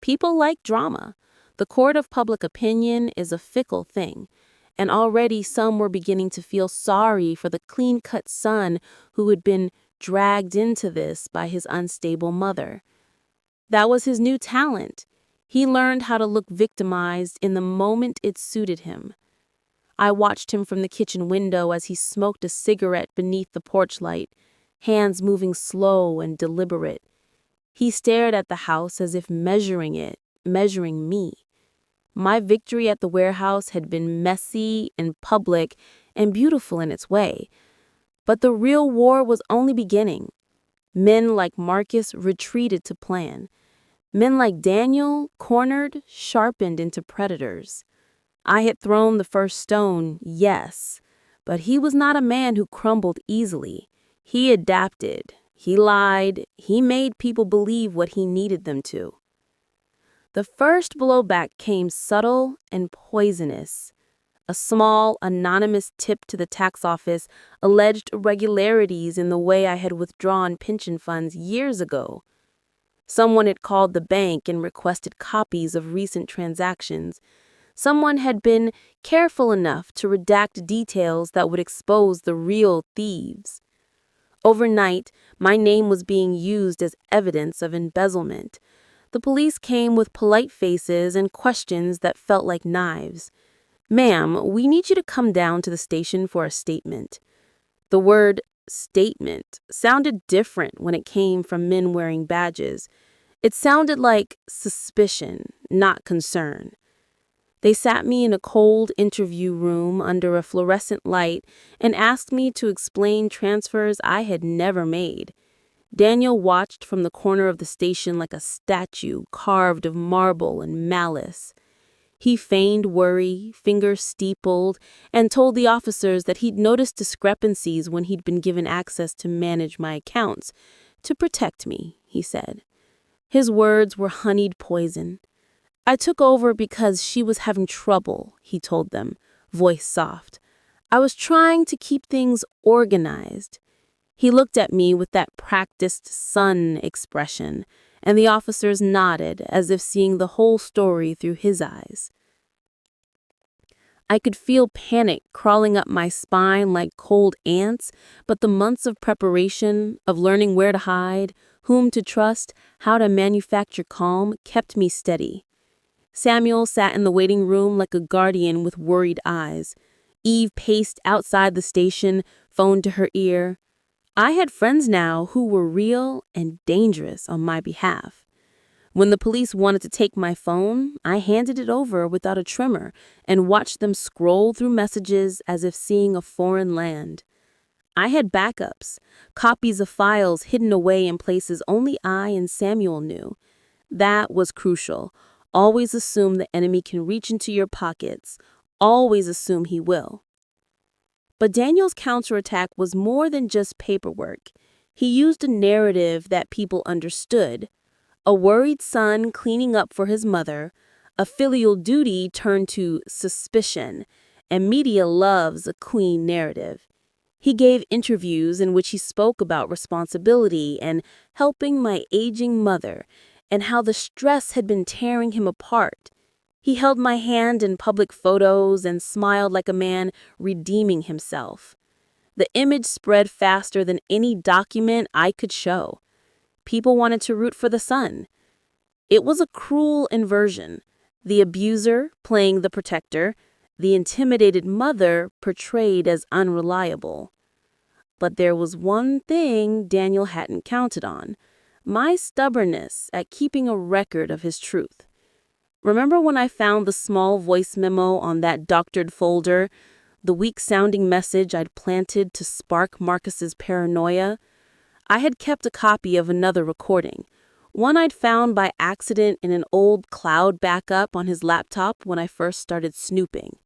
People like drama. The court of public opinion is a fickle thing, and already some were beginning to feel sorry for the clean-cut son who had been dragged into this by his unstable mother. That was his new talent. He learned how to look victimized in the moment it suited him. I watched him from the kitchen window as he smoked a cigarette beneath the porch light, hands moving slow and deliberate. He stared at the house as if measuring it, measuring me. My victory at the warehouse had been messy and public and beautiful in its way. But the real war was only beginning. Men like Marcus retreated to plan. Men like Daniel, cornered, sharpened into predators. I had thrown the first stone, yes, but he was not a man who crumbled easily. He adapted, he lied, he made people believe what he needed them to. The first blowback came subtle and poisonous. A small, anonymous tip to the tax office alleged irregularities in the way I had withdrawn pension funds years ago. Someone had called the bank and requested copies of recent transactions. Someone had been careful enough to redact details that would expose the real thieves. Overnight, my name was being used as evidence of embezzlement. The police came with polite faces and questions that felt like knives. "Ma'am, we need you to come down to the station for a statement." The word statement sounded different when it came from men wearing badges. It sounded like suspicion, not concern. They sat me in a cold interview room under a fluorescent light and asked me to explain transfers I had never made. Daniel watched from the corner of the station like a statue carved of marble and malice. He feigned worry, fingers steepled, and told the officers that he'd noticed discrepancies when he'd been given access to manage my accounts. To protect me, he said. His words were honeyed poison. "I took over because she was having trouble," he told them, voice soft. "I was trying to keep things organized." He looked at me with that practiced son expression, and the officers nodded as if seeing the whole story through his eyes. I could feel panic crawling up my spine like cold ants, but the months of preparation, of learning where to hide, whom to trust, how to manufacture calm, kept me steady. Samuel sat in the waiting room like a guardian with worried eyes. Eve paced outside the station, phone to her ear. I had friends now who were real and dangerous on my behalf. When the police wanted to take my phone, I handed it over without a tremor and watched them scroll through messages as if seeing a foreign land. I had backups, copies of files hidden away in places only I and Samuel knew. That was crucial. Always assume the enemy can reach into your pockets. Always assume he will. But Daniel's counterattack was more than just paperwork. He used a narrative that people understood. A worried son cleaning up for his mother, a filial duty turned to suspicion, and media loves a queen narrative. He gave interviews in which he spoke about responsibility and helping my aging mother, and how the stress had been tearing him apart. He held my hand in public photos and smiled like a man redeeming himself. The image spread faster than any document I could show. People wanted to root for the son. It was a cruel inversion. The abuser playing the protector, the intimidated mother portrayed as unreliable. But there was one thing Daniel hadn't counted on: my stubbornness at keeping a record of his truth. Remember when I found the small voice memo on that doctored folder, the weak-sounding message I'd planted to spark Marcus's paranoia? I had kept a copy of another recording, one I'd found by accident in an old cloud backup on his laptop when I first started snooping.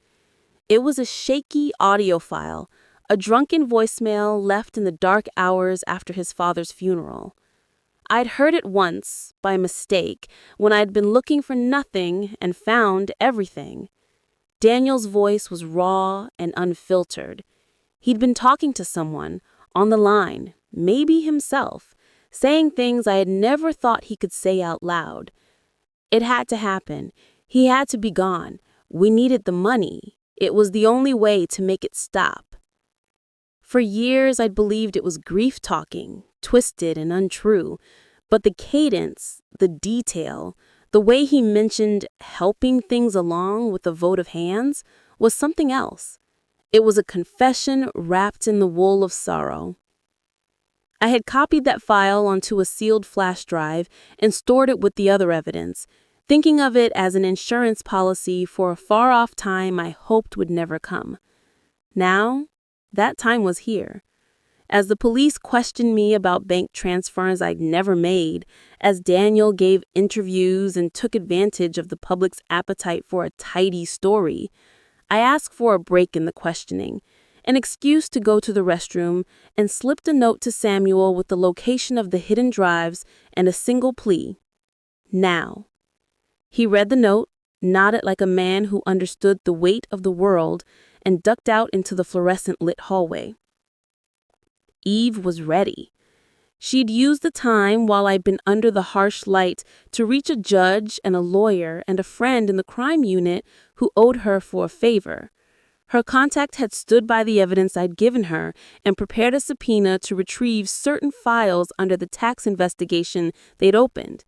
It was a shaky audio file, a drunken voicemail left in the dark hours after his father's funeral. I'd heard it once, by mistake, when I'd been looking for nothing and found everything. Daniel's voice was raw and unfiltered. He'd been talking to someone, on the line, maybe himself, saying things I had never thought he could say out loud. It had to happen. He had to be gone. We needed the money. It was the only way to make it stop. For years, I'd believed it was grief talking, twisted and untrue, but the cadence, the detail, the way he mentioned helping things along with a vote of hands was something else. It was a confession wrapped in the wool of sorrow. I had copied that file onto a sealed flash drive and stored it with the other evidence, thinking of it as an insurance policy for a far-off time I hoped would never come. Now, that time was here. As the police questioned me about bank transfers I'd never made, as Daniel gave interviews and took advantage of the public's appetite for a tidy story, I asked for a break in the questioning, an excuse to go to the restroom, and slipped a note to Samuel with the location of the hidden drives and a single plea: now. He read the note, nodded like a man who understood the weight of the world, and ducked out into the fluorescent-lit hallway. Eve was ready. She'd used the time while I'd been under the harsh light to reach a judge and a lawyer and a friend in the crime unit who owed her for a favor. Her contact had stood by the evidence I'd given her and prepared a subpoena to retrieve certain files under the tax investigation they'd opened.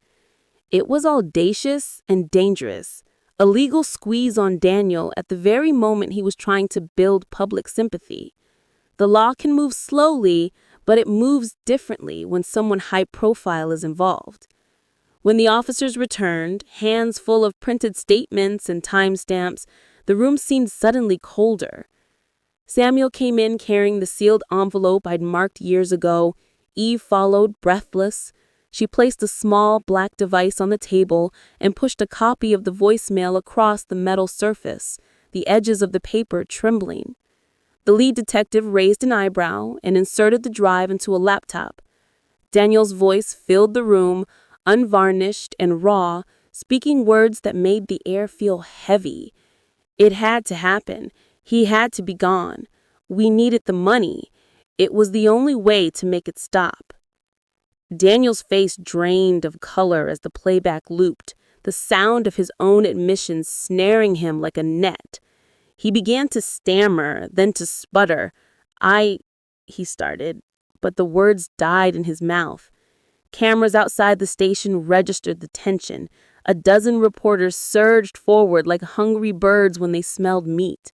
It was audacious and dangerous, a legal squeeze on Daniel at the very moment he was trying to build public sympathy. The law can move slowly, but it moves differently when someone high profile is involved. When the officers returned, hands full of printed statements and timestamps, the room seemed suddenly colder. Samuel came in carrying the sealed envelope I'd marked years ago. Eve followed, breathless. She placed a small black device on the table and pushed a copy of the voicemail across the metal surface, the edges of the paper trembling. The lead detective raised an eyebrow and inserted the drive into a laptop. Daniel's voice filled the room, unvarnished and raw, speaking words that made the air feel heavy. It had to happen. He had to be gone. We needed the money. It was the only way to make it stop. Daniel's face drained of color as the playback looped, the sound of his own admissions snaring him like a net. He began to stammer, then to sputter. He started, but the words died in his mouth. Cameras outside the station registered the tension. A dozen reporters surged forward like hungry birds when they smelled meat.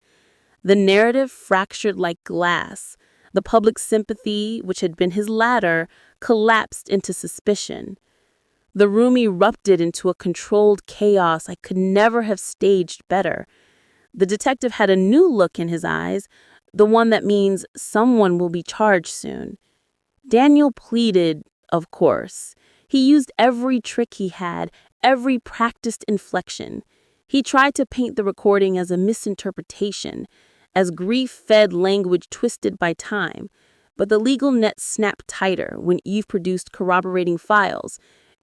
The narrative fractured like glass. The public sympathy, which had been his ladder, collapsed into suspicion. The room erupted into a controlled chaos I could never have staged better. The detective had a new look in his eyes, the one that means someone will be charged soon. Daniel pleaded, of course. He used every trick he had, every practiced inflection. He tried to paint the recording as a misinterpretation, as grief-fed language twisted by time, but the legal net snapped tighter when Eve produced corroborating files,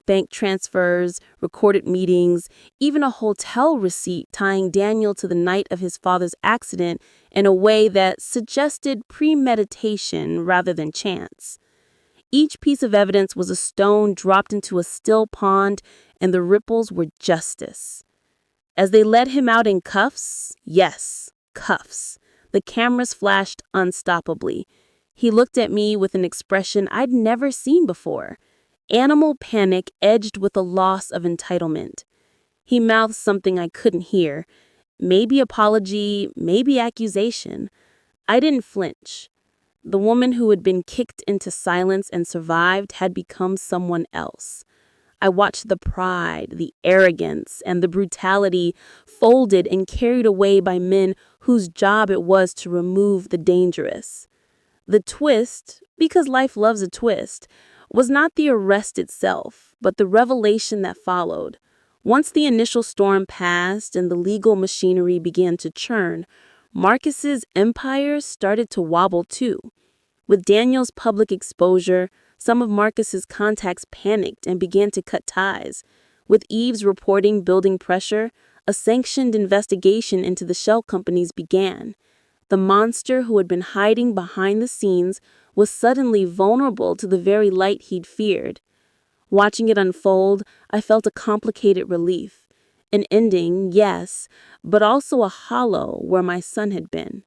bank transfers, recorded meetings, even a hotel receipt tying Daniel to the night of his father's accident in a way that suggested premeditation rather than chance. Each piece of evidence was a stone dropped into a still pond, and the ripples were justice. As they led him out in cuffs, yes, cuffs, the cameras flashed unstoppably. He looked at me with an expression I'd never seen before. Animal panic edged with a loss of entitlement. He mouthed something I couldn't hear. Maybe apology, maybe accusation. I didn't flinch. The woman who had been kicked into silence and survived had become someone else. I watched the pride, the arrogance, and the brutality folded and carried away by men whose job it was to remove the dangerous. The twist, because life loves a twist, was not the arrest itself, but the revelation that followed. Once the initial storm passed and the legal machinery began to churn, Marcus's empire started to wobble too. With Daniel's public exposure, some of Marcus's contacts panicked and began to cut ties. With Eve's reporting building pressure, a sanctioned investigation into the shell companies began. The monster who had been hiding behind the scenes was suddenly vulnerable to the very light he'd feared. Watching it unfold, I felt a complicated relief. An ending, yes, but also a hollow where my son had been.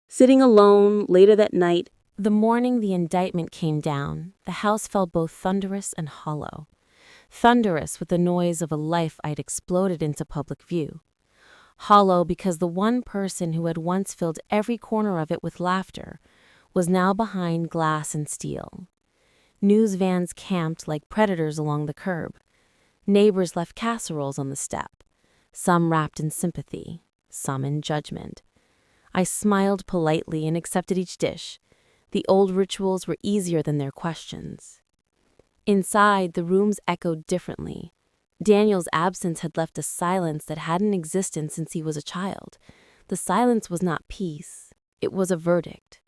Sitting alone later that night, the morning the indictment came down, the house felt both thunderous and hollow. Thunderous with the noise of a life I'd exploded into public view. Hollow because the one person who had once filled every corner of it with laughter was now behind glass and steel. News vans camped like predators along the curb. Neighbors left casseroles on the step, some wrapped in sympathy, some in judgment. I smiled politely and accepted each dish. The old rituals were easier than their questions. Inside, the rooms echoed differently. Daniel's absence had left a silence that hadn't existed since he was a child. The silence was not peace. It was a verdict.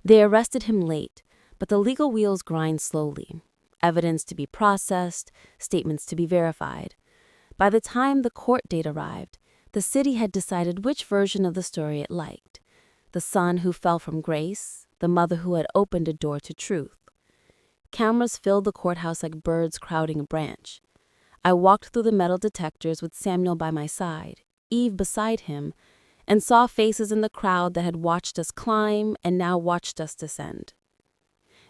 They arrested him late, but the legal wheels grind slowly. Evidence to be processed, statements to be verified. By the time the court date arrived, the city had decided which version of the story it liked. The son who fell from grace, the mother who had opened a door to truth. Cameras filled the courthouse like birds crowding a branch. I walked through the metal detectors with Samuel by my side, Eve beside him, and saw faces in the crowd that had watched us climb and now watched us descend.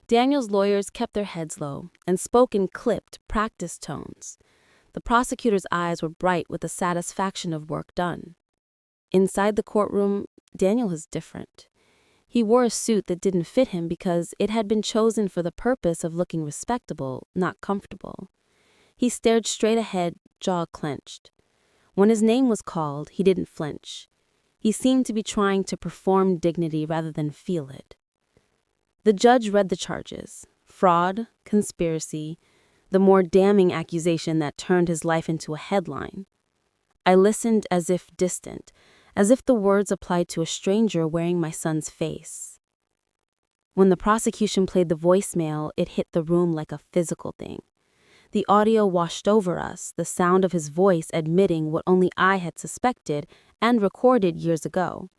Daniel's lawyers kept their heads low and spoke in clipped, practiced tones. The prosecutor's eyes were bright with the satisfaction of work done. Inside the courtroom, Daniel was different. He wore a suit that didn't fit him because it had been chosen for the purpose of looking respectable, not comfortable. He stared straight ahead, jaw clenched. When his name was called, he didn't flinch. He seemed to be trying to perform dignity rather than feel it. The judge read the charges: fraud, conspiracy, the more damning accusation that turned his life into a headline. I listened as if distant, as if the words applied to a stranger wearing my son's face. When the prosecution played the voicemail, it hit the room like a physical thing. The audio washed over us, the sound of his voice admitting what only I had suspected and recorded years ago.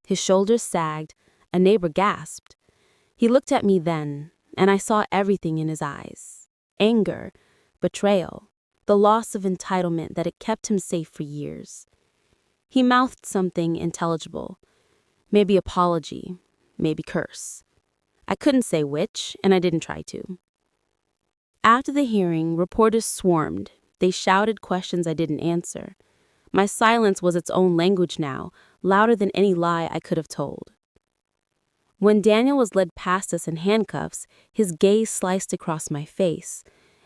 His shoulders sagged, a neighbor gasped. He looked at me then, and I saw everything in his eyes. Anger, betrayal, the loss of entitlement that had kept him safe for years. He mouthed something intelligible. Maybe apology, maybe curse. I couldn't say which, and I didn't try to. After the hearing, reporters swarmed. They shouted questions I didn't answer. My silence was its own language now, louder than any lie I could have told. When Daniel was led past us in handcuffs, his gaze sliced across my face,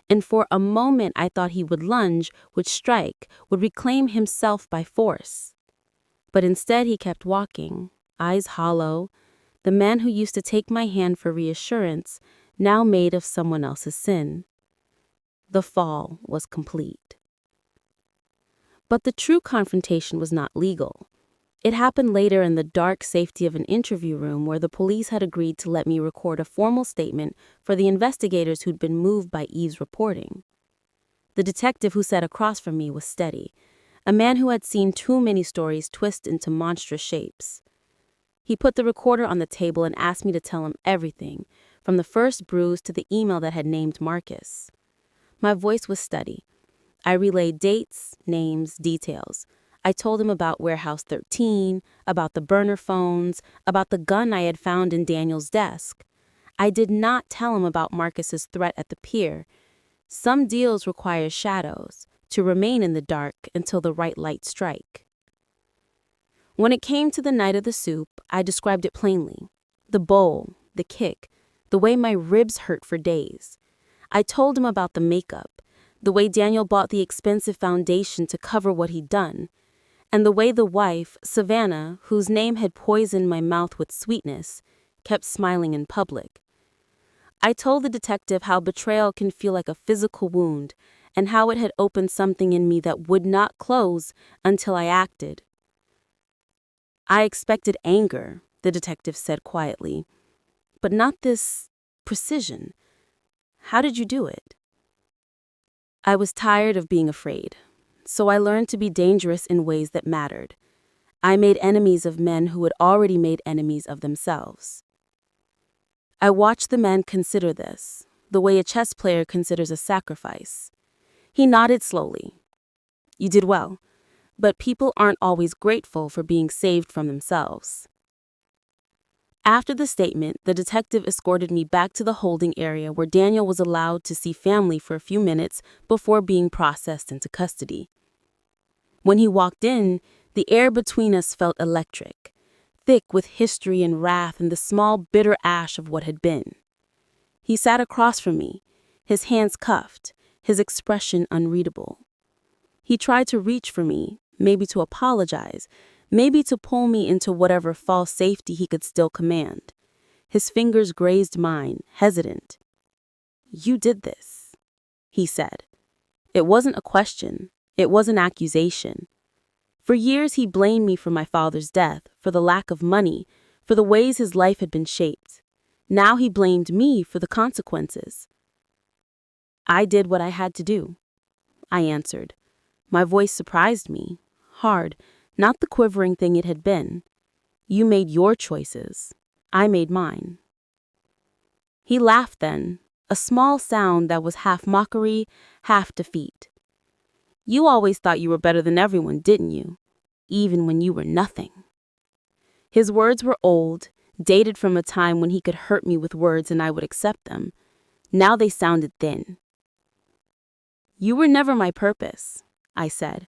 and for a moment I thought he would lunge, would strike, would reclaim himself by force. But instead he kept walking, eyes hollow, the man who used to take my hand for reassurance, now made of someone else's sin. The fall was complete. But the true confrontation was not legal. It happened later in the dark safety of an interview room where the police had agreed to let me record a formal statement for the investigators who'd been moved by Eve's reporting. The detective who sat across from me was steady, a man who had seen too many stories twist into monstrous shapes. He put the recorder on the table and asked me to tell him everything, from the first bruise to the email that had named Marcus. My voice was steady. I relayed dates, names, details. I told him about Warehouse 13, about the burner phones, about the gun I had found in Daniel's desk. I did not tell him about Marcus's threat at the pier. Some deals require shadows, to remain in the dark until the right light strike. When it came to the night of the soup, I described it plainly. The bowl, the kick, the way my ribs hurt for days. I told him about the makeup, the way Daniel bought the expensive foundation to cover what he'd done, and the way the wife, Savannah, whose name had poisoned my mouth with sweetness, kept smiling in public. I told the detective how betrayal can feel like a physical wound, and how it had opened something in me that would not close until I acted. I expected anger, the detective said quietly, but not this precision. How did you do it? I was tired of being afraid, so I learned to be dangerous in ways that mattered. I made enemies of men who had already made enemies of themselves. I watched the man consider this, the way a chess player considers a sacrifice. He nodded slowly. You did well, but people aren't always grateful for being saved from themselves. After the statement, the detective escorted me back to the holding area where Daniel was allowed to see family for a few minutes before being processed into custody. When he walked in, the air between us felt electric, thick with history and wrath and the small bitter ash of what had been. He sat across from me, his hands cuffed, his expression unreadable. He tried to reach for me, maybe to apologize, maybe to pull me into whatever false safety he could still command. His fingers grazed mine, hesitant. You did this, he said. It wasn't a question. It was an accusation. For years he blamed me for my father's death, for the lack of money, for the ways his life had been shaped. Now he blamed me for the consequences. I did what I had to do, I answered. My voice surprised me, hard, not the quivering thing it had been. You made your choices. I made mine. He laughed then, a small sound that was half mockery, half defeat. You always thought you were better than everyone, didn't you? Even when you were nothing. His words were old, dated from a time when he could hurt me with words and I would accept them. Now they sounded thin. You were never my purpose, I said.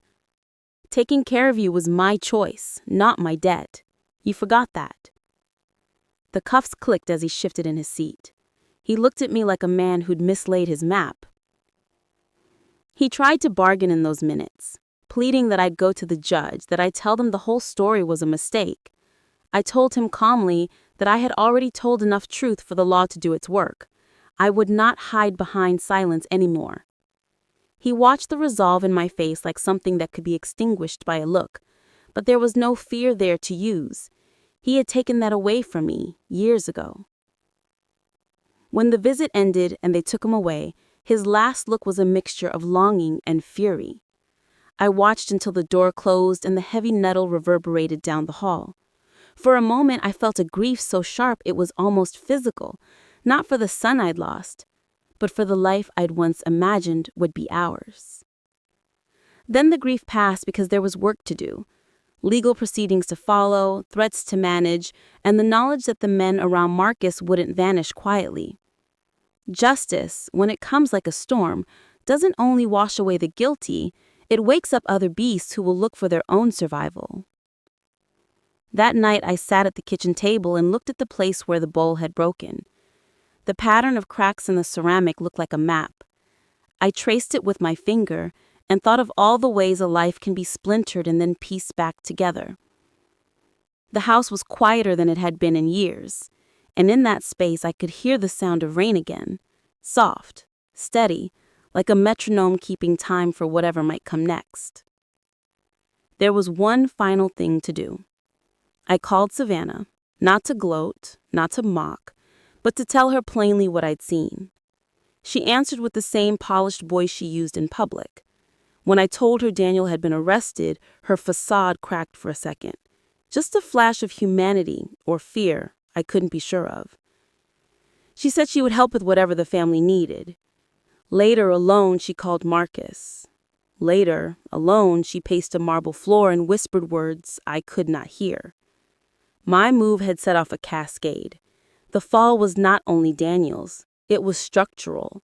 Taking care of you was my choice, not my debt. You forgot that. The cuffs clicked as he shifted in his seat. He looked at me like a man who'd mislaid his map. He tried to bargain in those minutes, pleading that I'd go to the judge, that I'd tell them the whole story was a mistake. I told him calmly that I had already told enough truth for the law to do its work. I would not hide behind silence anymore. He watched the resolve in my face like something that could be extinguished by a look, but there was no fear there to use. He had taken that away from me years ago. When the visit ended and they took him away, his last look was a mixture of longing and fury. I watched until the door closed and the heavy nettle reverberated down the hall. For a moment I felt a grief so sharp it was almost physical, not for the son I'd lost, but for the life I'd once imagined would be ours. Then the grief passed because there was work to do. Legal proceedings to follow, threats to manage, and the knowledge that the men around Marcus wouldn't vanish quietly. Justice, when it comes like a storm, doesn't only wash away the guilty, it wakes up other beasts who will look for their own survival. That night I sat at the kitchen table and looked at the place where the bowl had broken. The pattern of cracks in the ceramic looked like a map. I traced it with my finger and thought of all the ways a life can be splintered and then pieced back together. The house was quieter than it had been in years, and in that space I could hear the sound of rain again, soft, steady, like a metronome keeping time for whatever might come next. There was one final thing to do. I called Savannah, not to gloat, not to mock, but to tell her plainly what I'd seen. She answered with the same polished voice she used in public. When I told her Daniel had been arrested, her facade cracked for a second. Just a flash of humanity or fear I couldn't be sure of. She said she would help with whatever the family needed. Later, alone, she called Marcus. Later, alone, she paced a marble floor and whispered words I could not hear. My move had set off a cascade. The fall was not only Daniel's, it was structural.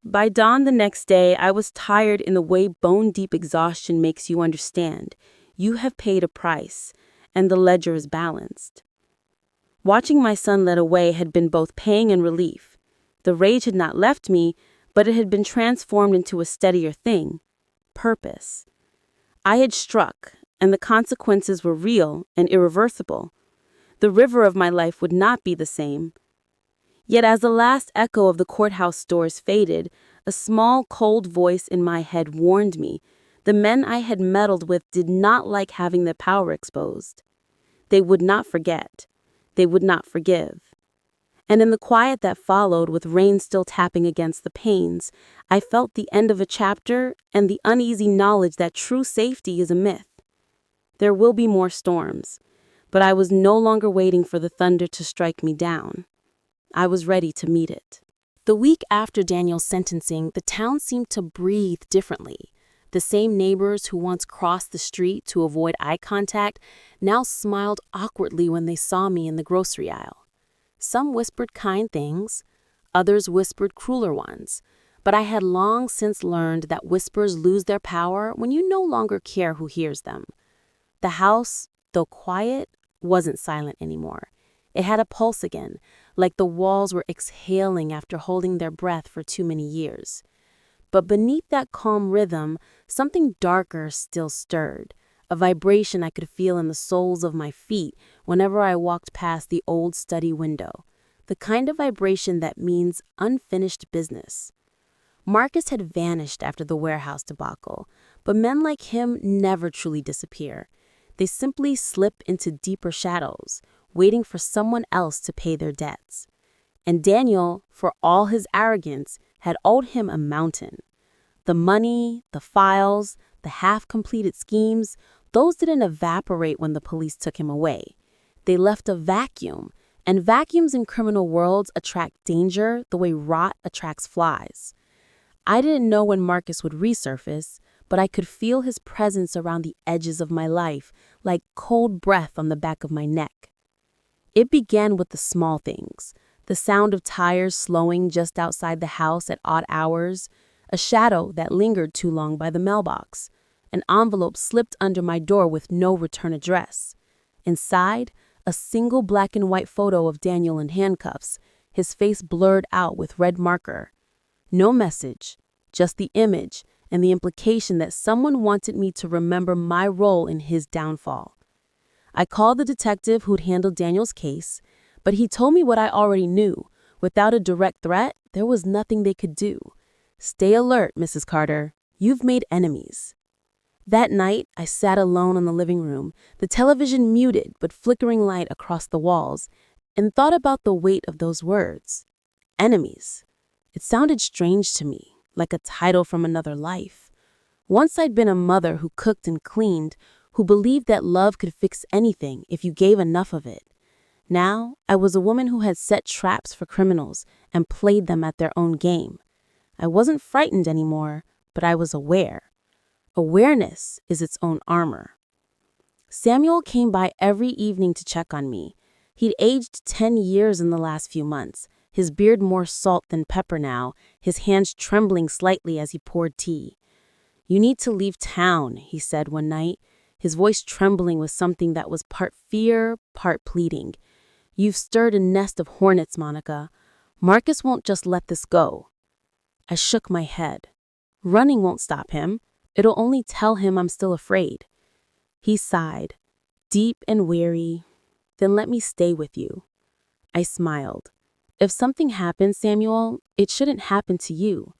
By dawn the next day, I was tired in the way bone-deep exhaustion makes you understand. You have paid a price, and the ledger is balanced. Watching my son led away had been both pain and relief. The rage had not left me, but it had been transformed into a steadier thing, purpose. I had struck, and the consequences were real and irreversible. The river of my life would not be the same. Yet as the last echo of the courthouse doors faded, a small, cold voice in my head warned me the men I had meddled with did not like having their power exposed. They would not forget. They would not forgive. And in the quiet that followed, with rain still tapping against the panes, I felt the end of a chapter and the uneasy knowledge that true safety is a myth. There will be more storms, but I was no longer waiting for the thunder to strike me down. I was ready to meet it. The week after Daniel's sentencing, the town seemed to breathe differently. The same neighbors who once crossed the street to avoid eye contact now smiled awkwardly when they saw me in the grocery aisle. Some whispered kind things, others whispered crueler ones, but I had long since learned that whispers lose their power when you no longer care who hears them. The house, though quiet, wasn't silent anymore. It had a pulse again, like the walls were exhaling after holding their breath for too many years. But beneath that calm rhythm, something darker still stirred, a vibration I could feel in the soles of my feet whenever I walked past the old study window, the kind of vibration that means unfinished business. Marcus had vanished after the warehouse debacle, but men like him never truly disappear. They simply slip into deeper shadows, waiting for someone else to pay their debts. And Daniel, for all his arrogance, had owed him a mountain. The money, the files, the half-completed schemes, those didn't evaporate when the police took him away. They left a vacuum, and vacuums in criminal worlds attract danger the way rot attracts flies. I didn't know when Marcus would resurface, but I could feel his presence around the edges of my life, like cold breath on the back of my neck. It began with the small things, the sound of tires slowing just outside the house at odd hours, a shadow that lingered too long by the mailbox, an envelope slipped under my door with no return address. Inside, a single black and white photo of Daniel in handcuffs, his face blurred out with red marker. No message, just the image and the implication that someone wanted me to remember my role in his downfall. I called the detective who'd handled Daniel's case, but he told me what I already knew. Without a direct threat, there was nothing they could do. Stay alert, Mrs. Carter. You've made enemies. That night, I sat alone in the living room, the television muted but flickering light across the walls, and thought about the weight of those words. Enemies. It sounded strange to me, like a title from another life. Once I'd been a mother who cooked and cleaned, who believed that love could fix anything if you gave enough of it. Now, I was a woman who had set traps for criminals and played them at their own game. I wasn't frightened anymore, but I was aware. Awareness is its own armor. Samuel came by every evening to check on me. He'd aged 10 years in the last few months, his beard more salt than pepper now, his hands trembling slightly as he poured tea. "You need to leave town," he said one night, his voice trembling with something that was part fear, part pleading. "You've stirred a nest of hornets, Monica. Marcus won't just let this go." I shook my head. Running won't stop him. It'll only tell him I'm still afraid. He sighed, deep and weary. "Then let me stay with you." I smiled. "If something happens, Samuel, it shouldn't happen to you."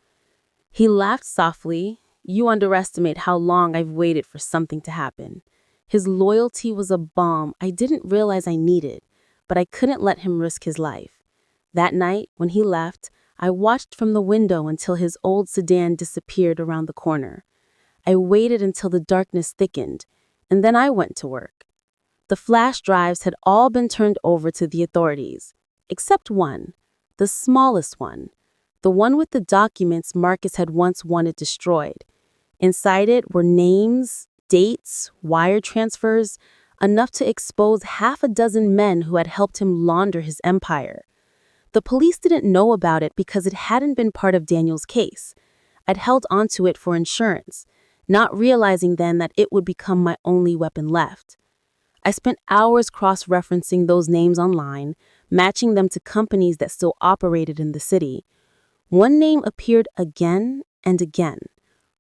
He laughed softly. "You underestimate how long I've waited for something to happen." His loyalty was a balm I didn't realize I needed, but I couldn't let him risk his life. That night, when he left, I watched from the window until his old sedan disappeared around the corner. I waited until the darkness thickened, and then I went to work. The flash drives had all been turned over to the authorities, except one, the smallest one, the one with the documents Marcus had once wanted destroyed. Inside it were names, dates, wire transfers, enough to expose half a dozen men who had helped him launder his empire. The police didn't know about it because it hadn't been part of Daniel's case. I'd held onto it for insurance, not realizing then that it would become my only weapon left. I spent hours cross-referencing those names online, matching them to companies that still operated in the city. One name appeared again and again: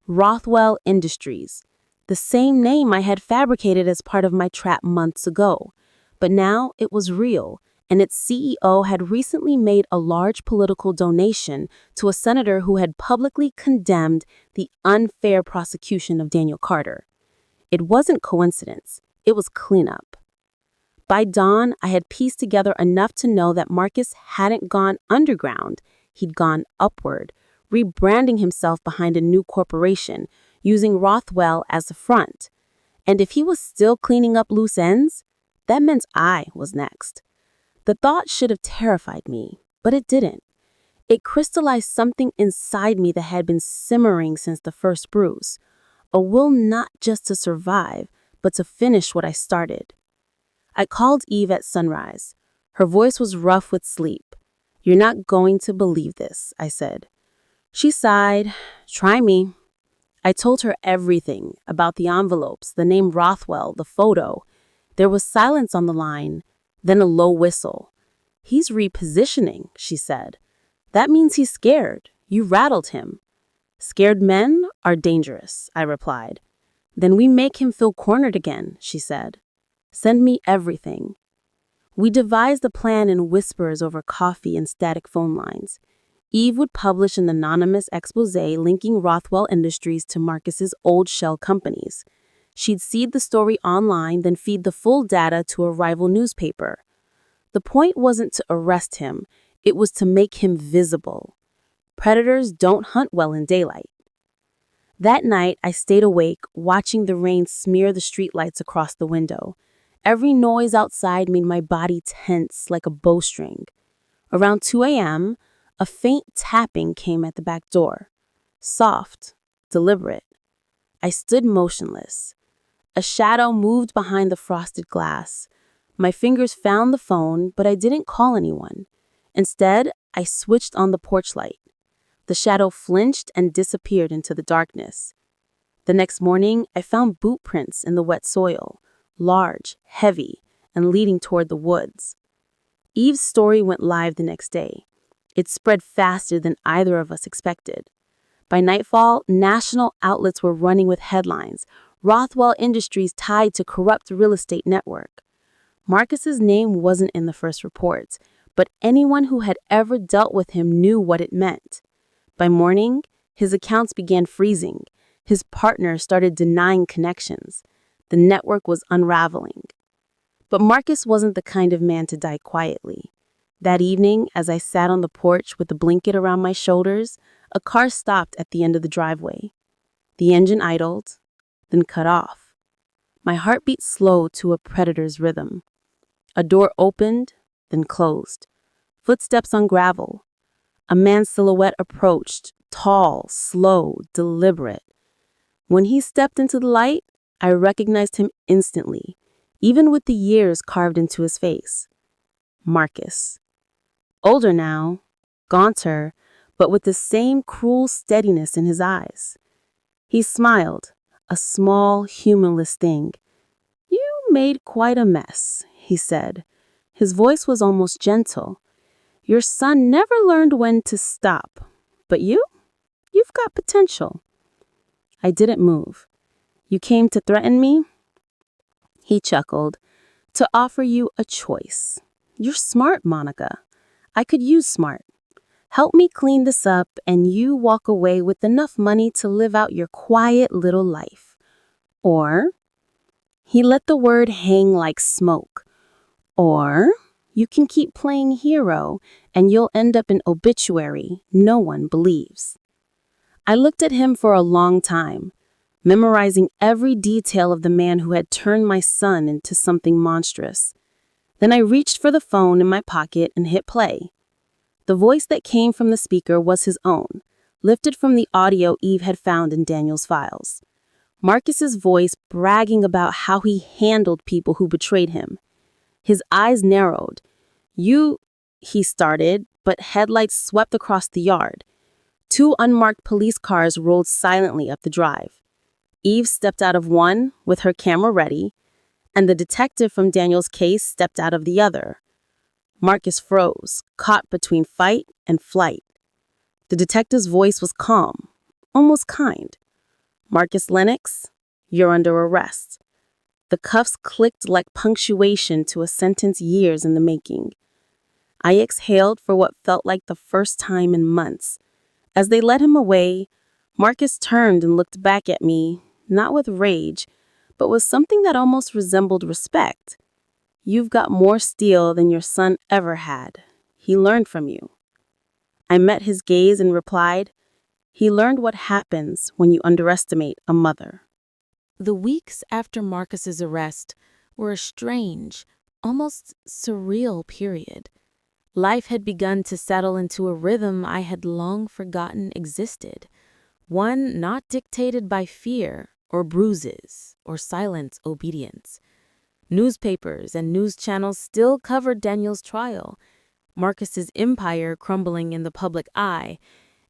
Rothwell Industries, the same name I had fabricated as part of my trap months ago. But now it was real, and its CEO had recently made a large political donation to a senator who had publicly condemned the unfair prosecution of Daniel Carter. It wasn't coincidence, it was cleanup. By dawn, I had pieced together enough to know that Marcus hadn't gone underground, he'd gone upward, rebranding himself behind a new corporation, using Rothwell as the front. And if he was still cleaning up loose ends, that meant I was next. The thought should have terrified me, but it didn't. It crystallized something inside me that had been simmering since the first bruise, a will not just to survive, but to finish what I started. I called Eve at sunrise. Her voice was rough with sleep. "You're not going to believe this," I said. She sighed. "Try me." I told her everything about the envelopes, the name Rothwell, the photo. There was silence on the line, then a low whistle. "He's repositioning," she said. "That means he's scared. You rattled him." "Scared men are dangerous," I replied. "Then we make him feel cornered again," she said. "Send me everything." We devised a plan in whispers over coffee and static phone lines. Eve would publish an anonymous expose linking Rothwell Industries to Marcus's old shell companies. She'd seed the story online, then feed the full data to a rival newspaper. The point wasn't to arrest him, it was to make him visible. Predators don't hunt well in daylight. That night, I stayed awake, watching the rain smear the streetlights across the window. Every noise outside made my body tense like a bowstring. Around 2 a.m., a faint tapping came at the back door. Soft, deliberate. I stood motionless. A shadow moved behind the frosted glass. My fingers found the phone, but I didn't call anyone. Instead, I switched on the porch light. The shadow flinched and disappeared into the darkness. The next morning, I found boot prints in the wet soil, large, heavy, and leading toward the woods. Eve's story went live the next day. It spread faster than either of us expected. By nightfall, national outlets were running with headlines: Rothwell Industries tied to corrupt real estate network. Marcus's name wasn't in the first reports, but anyone who had ever dealt with him knew what it meant. By morning, his accounts began freezing. His partners started denying connections. The network was unraveling. But Marcus wasn't the kind of man to die quietly. That evening, as I sat on the porch with the blanket around my shoulders, a car stopped at the end of the driveway. The engine idled, then cut off. My heartbeat slowed to a predator's rhythm. A door opened, then closed. Footsteps on gravel. A man's silhouette approached, tall, slow, deliberate. When he stepped into the light, I recognized him instantly, even with the years carved into his face. Marcus. Older now, gaunter, but with the same cruel steadiness in his eyes. He smiled, a small, humorless thing. "You made quite a mess," he said. His voice was almost gentle. "Your son never learned when to stop. But you've got potential." I didn't move. "You came to threaten me?" He chuckled. "To offer you a choice. You're smart, Monica. I could use smart. Help me clean this up and you walk away with enough money to live out your quiet little life. Or," He let the word hang like smoke. Or you can keep playing hero and you'll end up in obituary no one believes. I looked at him for a long time, memorizing every detail of the man who had turned my son into something monstrous. Then I reached for the phone in my pocket and hit play. The voice that came from the speaker was his own, lifted from the audio Eve had found in Daniel's files. Marcus's voice bragging about how he handled people who betrayed him. His eyes narrowed. He started, but headlights swept across the yard. 2 unmarked police cars rolled silently up the drive. Eve stepped out of one, with her camera ready, and the detective from Daniel's case stepped out of the other. Marcus froze, caught between fight and flight. The detective's voice was calm, almost kind. "Marcus Lennox, you're under arrest." The cuffs clicked like punctuation to a sentence years in the making. I exhaled for what felt like the first time in months. As they led him away, Marcus turned and looked back at me, not with rage, but with something that almost resembled respect. "You've got more steel than your son ever had. He learned from you." I met his gaze and replied, "He learned what happens when you underestimate a mother." The weeks after Marcus's arrest were a strange, almost surreal period. Life had begun to settle into a rhythm I had long forgotten existed, one not dictated by fear or bruises or silent obedience. Newspapers and news channels still covered Daniel's trial, Marcus's empire crumbling in the public eye,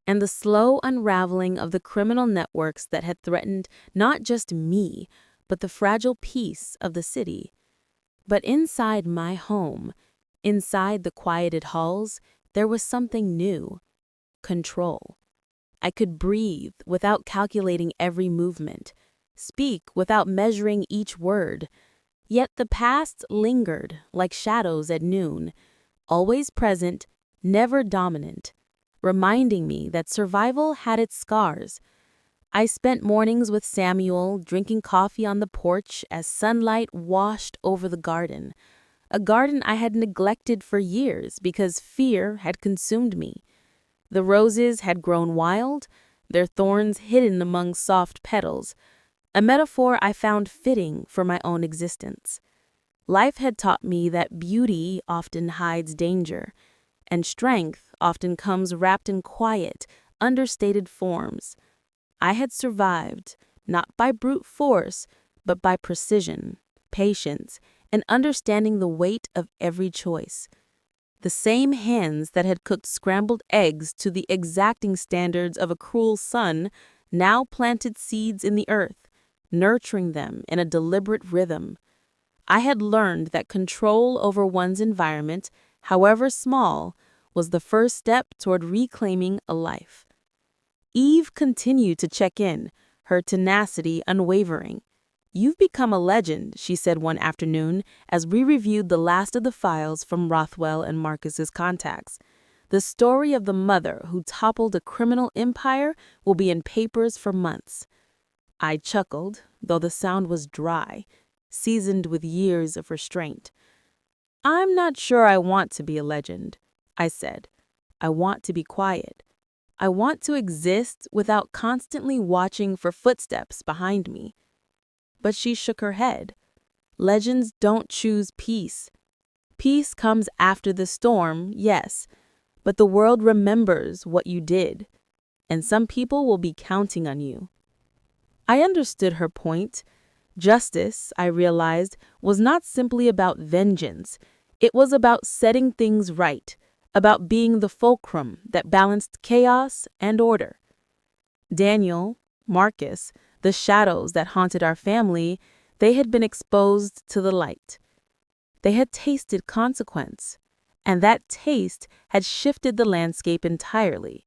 and the slow unraveling of the criminal networks that had threatened not just me, but the fragile peace of the city. But inside my home, inside the quieted halls, there was something new: control. I could breathe without calculating every movement, speak without measuring each word. Yet the past lingered like shadows at noon, always present, never dominant, reminding me that survival had its scars. I spent mornings with Samuel, drinking coffee on the porch as sunlight washed over the garden, a garden I had neglected for years because fear had consumed me. The roses had grown wild, their thorns hidden among soft petals, a metaphor I found fitting for my own existence. Life had taught me that beauty often hides danger, and strength often comes wrapped in quiet, understated forms. I had survived, not by brute force, but by precision, patience, and understanding the weight of every choice. The same hands that had cooked scrambled eggs to the exacting standards of a cruel son now planted seeds in the earth, nurturing them in a deliberate rhythm. I had learned that control over one's environment, however small, was the first step toward reclaiming a life. Eve continued to check in, her tenacity unwavering. "You've become a legend," she said one afternoon as we reviewed the last of the files from Rothwell and Marcus's contacts. "The story of the mother who toppled a criminal empire will be in papers for months." I chuckled, though the sound was dry, seasoned with years of restraint. "I'm not sure I want to be a legend," I said. "I want to be quiet. I want to exist without constantly watching for footsteps behind me." But she shook her head. "Legends don't choose peace. Peace comes after the storm, yes, but the world remembers what you did, and some people will be counting on you." I understood her point. Justice, I realized, was not simply about vengeance. It was about setting things right, about being the fulcrum that balanced chaos and order. Daniel, Marcus, the shadows that haunted our family, they had been exposed to the light. They had tasted consequence, and that taste had shifted the landscape entirely.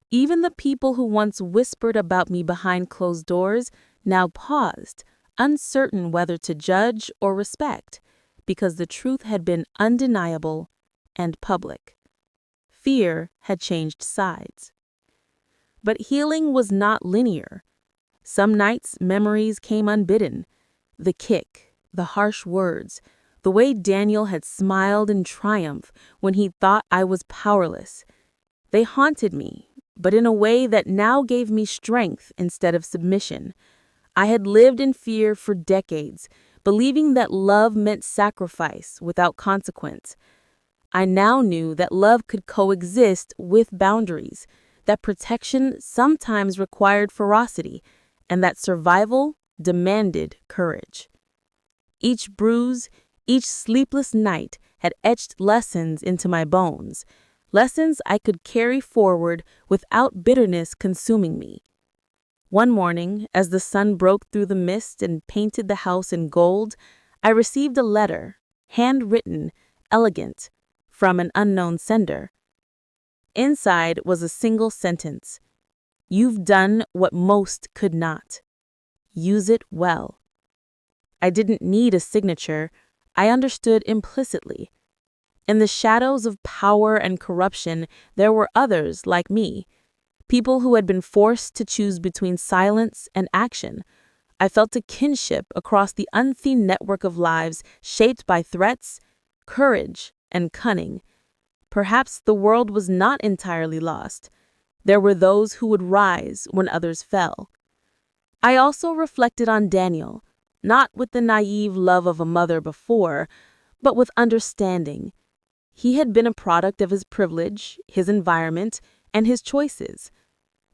Even the people who once whispered about me behind closed doors now paused, uncertain whether to judge or respect, because the truth had been undeniable and public. Fear had changed sides. But healing was not linear. Some nights memories came unbidden. The kick, the harsh words, the way Daniel had smiled in triumph when he thought I was powerless. They haunted me, but in a way that now gave me strength instead of submission. I had lived in fear for decades, believing that love meant sacrifice without consequence. I now knew that love could coexist with boundaries, that protection sometimes required ferocity, and that survival demanded courage. Each bruise, each sleepless night had etched lessons into my bones, lessons I could carry forward without bitterness consuming me. One morning, as the sun broke through the mist and painted the house in gold, I received a letter, handwritten, elegant, from an unknown sender. Inside was a single sentence: "You've done what most could not. Use it well." I didn't need a signature. I understood implicitly. In the shadows of power and corruption, there were others like me, people who had been forced to choose between silence and action. I felt a kinship across the unseen network of lives shaped by threats, courage, and cunning. Perhaps the world was not entirely lost. There were those who would rise when others fell. I also reflected on Daniel, not with the naive love of a mother before, but with understanding. He had been a product of his privilege, his environment, and his choices.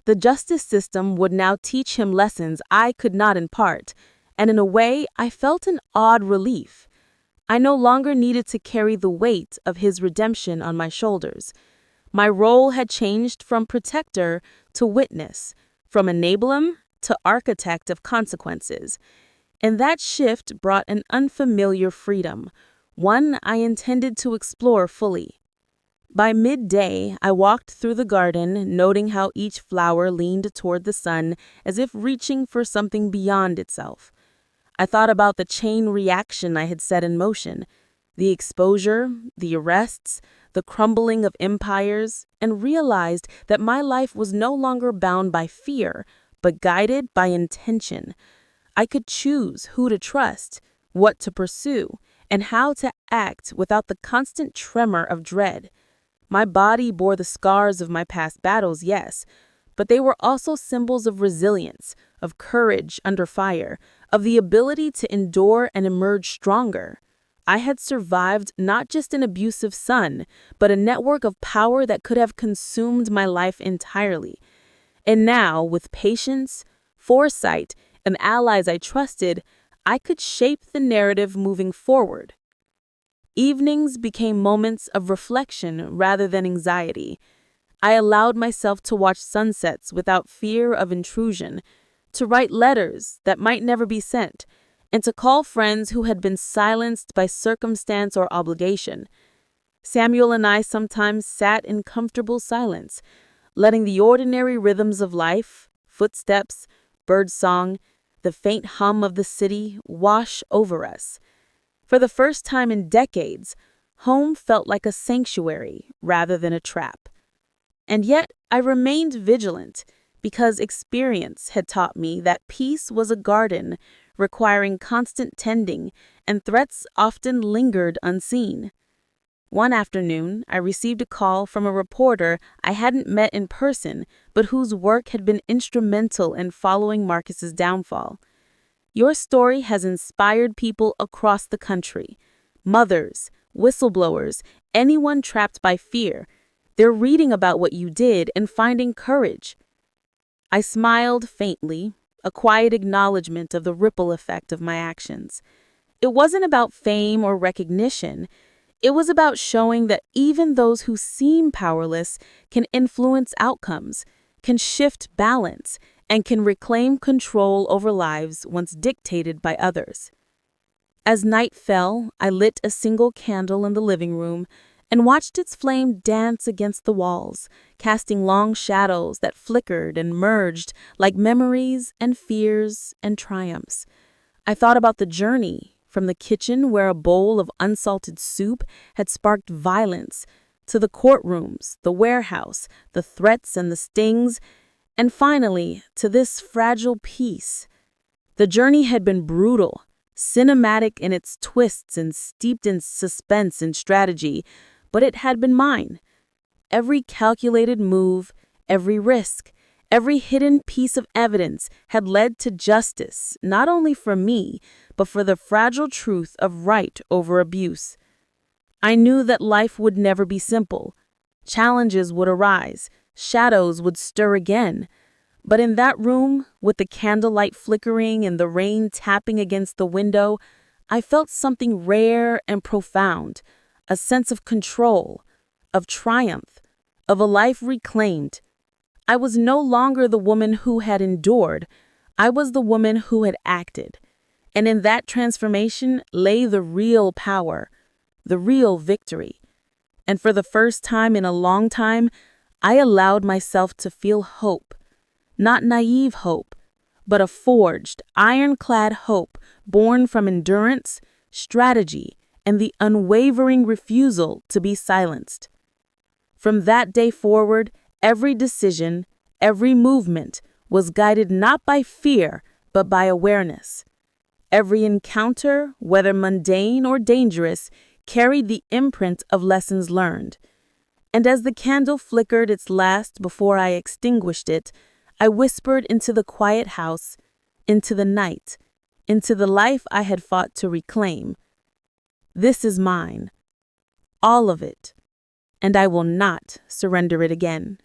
The justice system would now teach him lessons I could not impart, and in a way I felt an odd relief. I no longer needed to carry the weight of his redemption on my shoulders. My role had changed from protector to witness, from enabler to architect of consequences. And that shift brought an unfamiliar freedom, one I intended to explore fully. By midday, I walked through the garden, noting how each flower leaned toward the sun as if reaching for something beyond itself. I thought about the chain reaction I had set in motion, the exposure, the arrests, the crumbling of empires, and realized that my life was no longer bound by fear, but guided by intention. I could choose who to trust, what to pursue, and how to act without the constant tremor of dread. My body bore the scars of my past battles, yes, but they were also symbols of resilience, of courage under fire, of the ability to endure and emerge stronger. I had survived not just an abusive son, but a network of power that could have consumed my life entirely. And now, with patience, foresight, and allies I trusted, I could shape the narrative moving forward. Evenings became moments of reflection rather than anxiety. I allowed myself to watch sunsets without fear of intrusion, to write letters that might never be sent, and to call friends who had been silenced by circumstance or obligation. Samuel and I sometimes sat in comfortable silence, letting the ordinary rhythms of life, footsteps, birdsong, the faint hum of the city wash over us. For the first time in decades, home felt like a sanctuary rather than a trap. And yet I remained vigilant because experience had taught me that peace was a garden requiring constant tending, and threats often lingered unseen. One afternoon, I received a call from a reporter I hadn't met in person, but whose work had been instrumental in following Marcus's downfall. "Your story has inspired people across the country. Mothers, whistleblowers, anyone trapped by fear. They're reading about what you did and finding courage." I smiled faintly, a quiet acknowledgement of the ripple effect of my actions. It wasn't about fame or recognition. It was about showing that even those who seem powerless can influence outcomes, can shift balance, and can reclaim control over lives once dictated by others. As night fell, I lit a single candle in the living room and watched its flame dance against the walls, casting long shadows that flickered and merged like memories and fears and triumphs. I thought about the journey, from the kitchen where a bowl of unsalted soup had sparked violence, to the courtrooms, the warehouse, the threats and the stings, and finally to this fragile peace. The journey had been brutal, cinematic in its twists and steeped in suspense and strategy, but it had been mine. Every calculated move, every risk, every hidden piece of evidence had led to justice, not only for me, but for the fragile truth of right over abuse. I knew that life would never be simple. Challenges would arise, shadows would stir again. But in that room, with the candlelight flickering and the rain tapping against the window, I felt something rare and profound, a sense of control, of triumph, of a life reclaimed. I was no longer the woman who had endured. I was the woman who had acted. And in that transformation lay the real power, the real victory. And for the first time in a long time, I allowed myself to feel hope. Not naive hope, but a forged, ironclad hope born from endurance, strategy, and the unwavering refusal to be silenced. From that day forward, every decision, every movement was guided not by fear, but by awareness. Every encounter, whether mundane or dangerous, carried the imprint of lessons learned. And as the candle flickered its last before I extinguished it, I whispered into the quiet house, into the night, into the life I had fought to reclaim. This is mine, all of it, and I will not surrender it again.